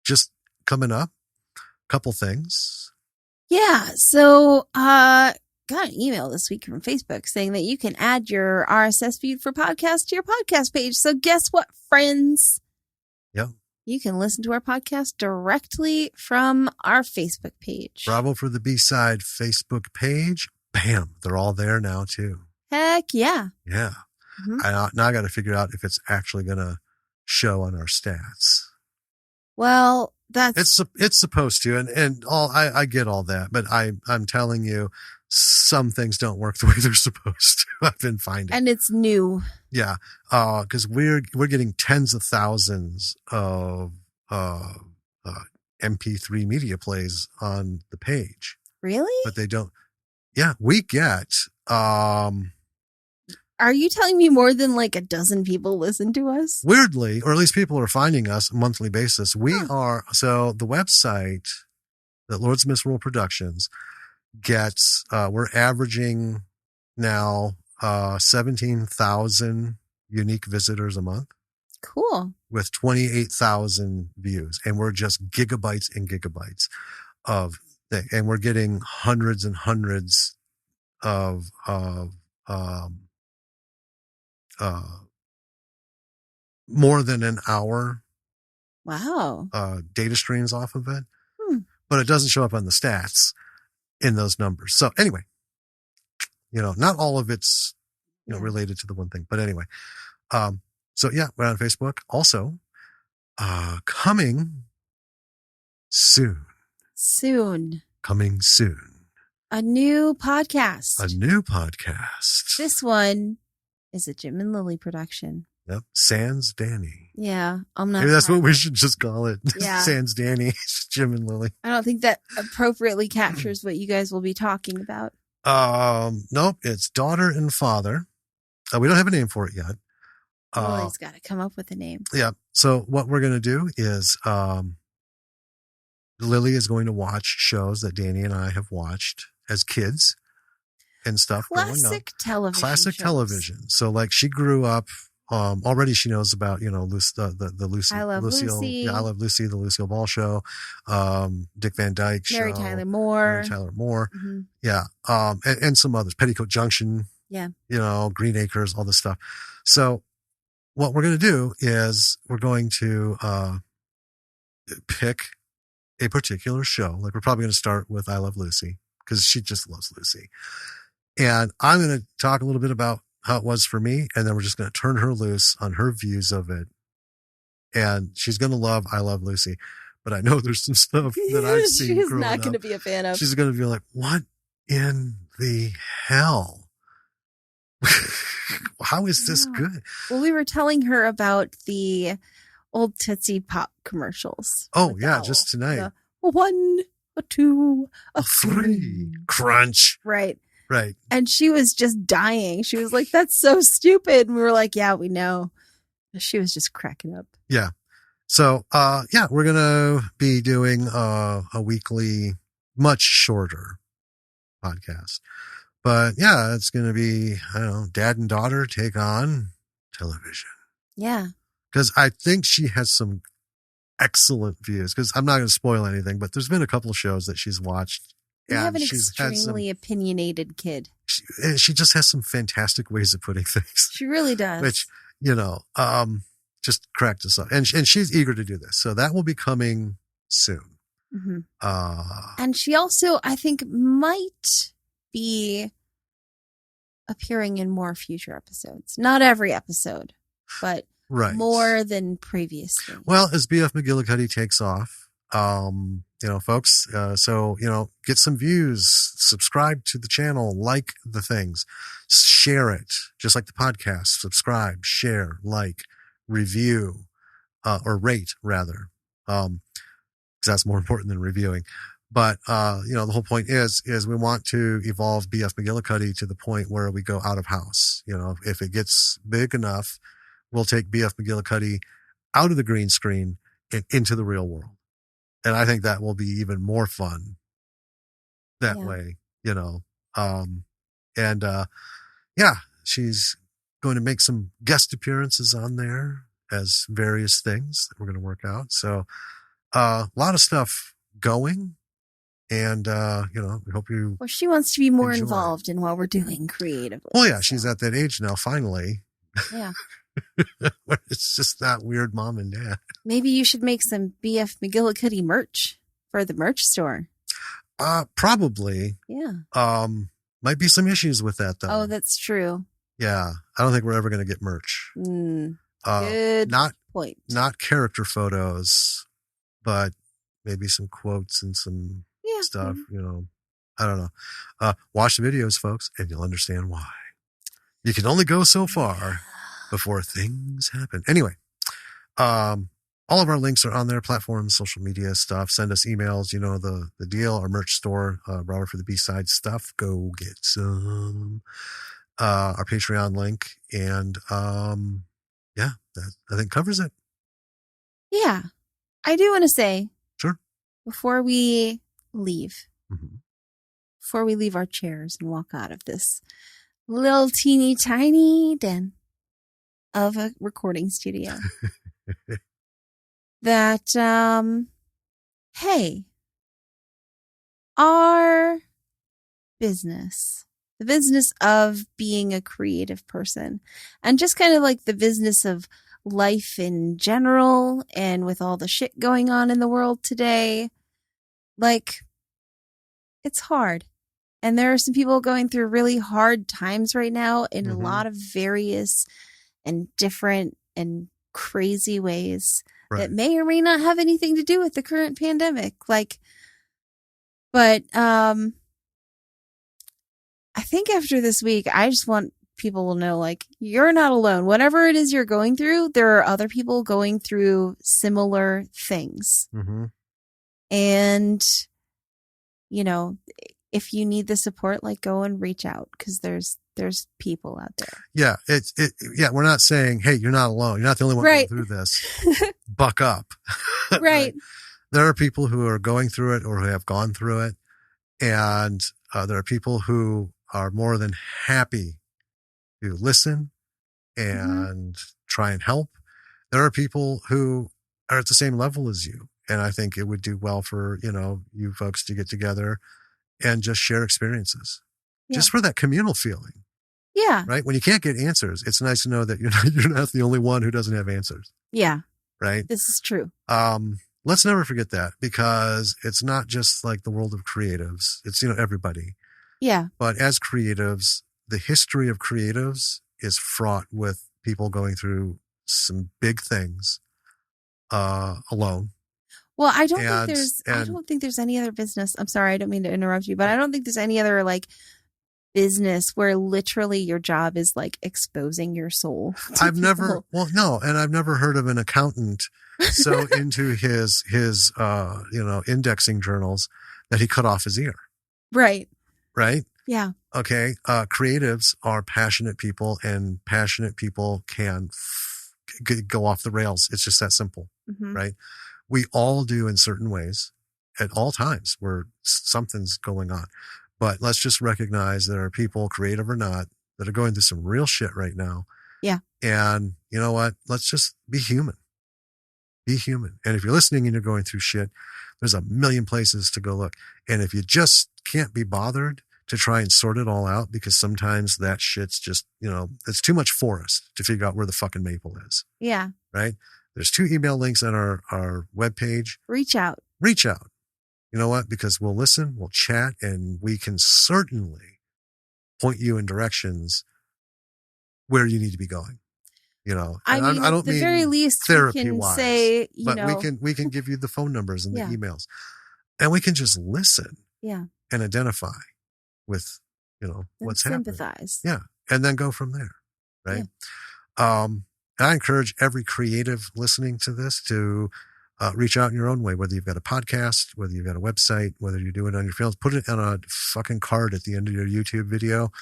just coming up, a couple things. Yeah. So got an email this week from Facebook saying that you can add your RSS feed for podcast to your podcast page. So guess what, friends? Yeah. You can listen to our podcast directly from our Facebook page. Bravo for the B-Side Facebook page. Bam. They're all there now, too. Heck yeah. Yeah. Now I got to figure out if it's actually going to show on our stats. Well, it's supposed to, and I get all that, but I'm telling you, some things don't work the way they're supposed to. I've been finding, and it's new. Yeah, because we're getting tens of thousands of MP3 media plays on the page. Really? But they don't. Yeah, we get. Are you telling me more than like a dozen people listen to us? Weirdly, or at least people are finding us on a monthly basis. We are, so the website that Lords of Misrule Productions gets, we're averaging now 17,000 unique visitors a month. Cool. With 28,000 views. And we're just gigabytes and gigabytes of things. And we're getting hundreds and hundreds of more than an hour. Wow. Data streams off of it. But it doesn't show up on the stats in those numbers. So anyway, not all of it's, related to the one thing, but anyway. So yeah, we're on Facebook. Also, coming soon. Coming soon. A new podcast. This one is a Jim and Lily production. Yep. Sans Danny. Yeah. Maybe that's what we should just call it. Yeah. Sans Danny, Jim and Lily. I don't think that appropriately captures what you guys will be talking about. Nope. It's daughter and father. We don't have a name for it yet. Lily's got to come up with a name. Yeah. So what we're going to do is, Lily is going to watch shows that Danny and I have watched as kids and stuff. Classic television. So like she grew up, already she knows about, the Lucy. I Love Lucy. Yeah, I Love Lucy, the Lucille Ball show, Dick Van Dyke show. Mary Tyler Moore. Mm-hmm. Yeah. And some others, Petticoat Junction. Yeah. Green Acres, all this stuff. So what we're going to do is we're going to, pick a particular show. Like we're probably going to start with I Love Lucy because she just loves Lucy. And I'm going to talk a little bit about how it was for me. And then we're just going to turn her loose on her views of it. And she's going to love I Love Lucy. But I know there's some stuff that I've seen. She's not going to be a fan of. She's going to be like, what in the hell? How is this good? Well, we were telling her about the old Tootsie Pop commercials. Oh, yeah, just tonight. A 1, a 2, a 3. Crunch. Right. Right. And she was just dying. She was like, that's so stupid. And we were like, yeah, we know. She was just cracking up. Yeah. So, we're going to be doing a weekly, much shorter podcast. But yeah, it's going to be, dad and daughter take on television. Yeah. Because I think she has some excellent views. Because I'm not going to spoil anything, but there's been a couple of shows that she's watched. You have an extremely opinionated kid. She just has some fantastic ways of putting things. She really does. Which, just cracked us up. And she's eager to do this. So that will be coming soon. Mm-hmm. And she also, I think, might be appearing in more future episodes. Not every episode, but more than previously. Well, as BF McGillicuddy takes off, folks, get some views, subscribe to the channel, like the things, share it, just like the podcast, subscribe, share, like, review, or rate rather. Because that's more important than reviewing. But, the whole point is we want to evolve BF McGillicuddy to the point where we go out of house. If it gets big enough, we'll take BF McGillicuddy out of the green screen and into the real world. And I think that will be even more fun that way, she's going to make some guest appearances on there as various things that we're going to work out. So, a lot of stuff going. And, we hope you. Well, she wants to be more involved in what we're doing creatively. Well, yeah, she's at that age now, finally. Yeah. It's just that weird mom and dad. Maybe you should make some BF McGillicuddy merch for the merch store. Probably. Yeah. Might be some issues with that though. Oh, that's true. Yeah. I don't think we're ever going to get merch. Good point. Not character photos, but maybe some quotes and some stuff, you know. I don't know. Watch the videos, folks, and you'll understand why. You can only go so far before things happen. Anyway, all of our links are on their platforms, social media stuff. Send us emails. You know the deal. Our merch store, Robert for the B-side stuff. Go get some. Our Patreon link. And yeah, that I think covers it. Yeah. I do want to say. Sure. Before we leave. Mm-hmm. Before we leave our chairs and walk out of this little teeny tiny den of a recording studio. That, hey, our business, the business of being a creative person, and just kind of like the business of life in general, and with all the shit going on in the world today, like, it's hard. And there are some people going through really hard times right now in a lot of various and different and crazy ways that may or may not have anything to do with the current pandemic. Like, but I think after this week, I just want people to know, like, you're not alone. Whatever it is you're going through, there are other people going through similar things. Mm-hmm. And, you know, if you need the support, like, go and reach out, because there's people out there. Yeah. Yeah. We're not saying, hey, you're not alone. You're not the only one going through this. Buck up. Right. There are people who are going through it or who have gone through it. And there are people who are more than happy to listen and try and help. There are people who are at the same level as you. And I think it would do well for, you know, you folks to get together and just share experiences, just for that communal feeling. Yeah. Right. When you can't get answers, it's nice to know that you're not the only one who doesn't have answers. Yeah. Right. This is true. Let's never forget that, because it's not just like the world of creatives. It's, you know, everybody. Yeah. But as creatives, the history of creatives is fraught with people going through some big things, alone. Well, I don't think there's any other business. I'm sorry, I don't mean to interrupt you, but I don't think there's any other like business where literally your job is like exposing your soul. I've never heard of an accountant so into his you know, indexing journals that he cut off his ear. Right. Right. Yeah. Okay. Creatives are passionate people, and passionate people can go off the rails. It's just that simple. Mm-hmm. Right. We all do in certain ways at all times where something's going on. But let's just recognize there are people, creative or not, that are going through some real shit right now. Yeah. And you know what? Let's just be human. Be human. And if you're listening and you're going through shit, there's a million places to go look. And if you just can't be bothered to try and sort it all out, because sometimes that shit's just, you know, it's too much forest to figure out where the fucking maple is. Yeah. Right? There's 2 email links on our webpage. Reach out. You know what? Because we'll listen, we'll chat, and we can certainly point you in directions where you need to be going. You know, I mean, I don't mean at the very least, therapy wise, say, but we can give you the phone numbers and the emails, and we can just listen. Yeah. And identify with, you know, what's happening. Sympathize. Yeah. And then go from there. Right. Yeah. I encourage every creative listening to this to reach out in your own way, whether you've got a podcast, whether you've got a website, whether you do it on your films, put it on a fucking card at the end of your YouTube video.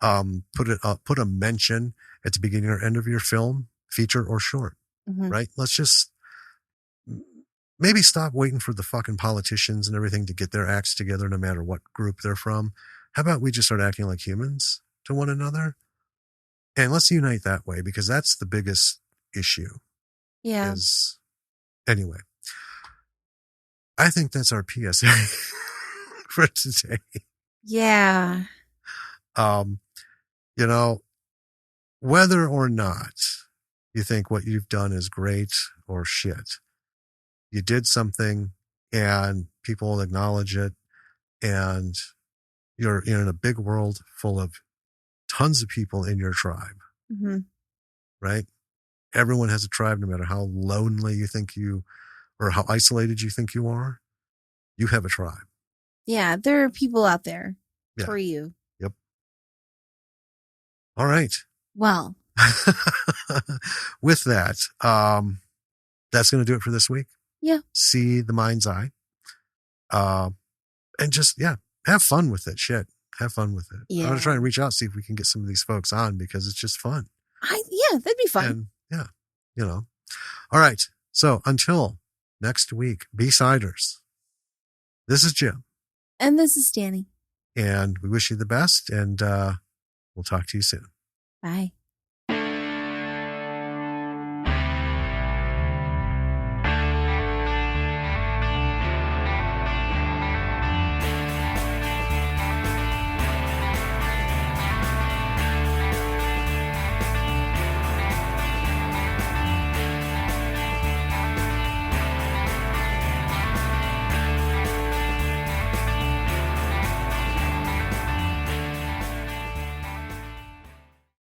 Put a mention at the beginning or end of your film, feature or short, right? Let's just maybe stop waiting for the fucking politicians and everything to get their acts together, no matter what group they're from. How about we just start acting like humans to one another? And let's unite that way, because that's the biggest issue. Yeah. Anyway, I think that's our PSA for today. Yeah. You know, whether or not you think what you've done is great or shit. You did something and people acknowledge it, and you're in a big world full of tons of people in your tribe, right? Everyone has a tribe, no matter how lonely you think or how isolated you think you are. You have a tribe. Yeah, there are people out there for you. Yep. All right. Well, with that, that's going to do it for this week. Yeah. See the mind's eye. And just, have fun with it. Shit. Have fun with it. Yeah. I'm going to try and reach out, see if we can get some of these folks on, because it's just fun. That'd be fun. And all right. So until next week, B-Siders. This is Jim. And this is Danny. And we wish you the best, and we'll talk to you soon. Bye.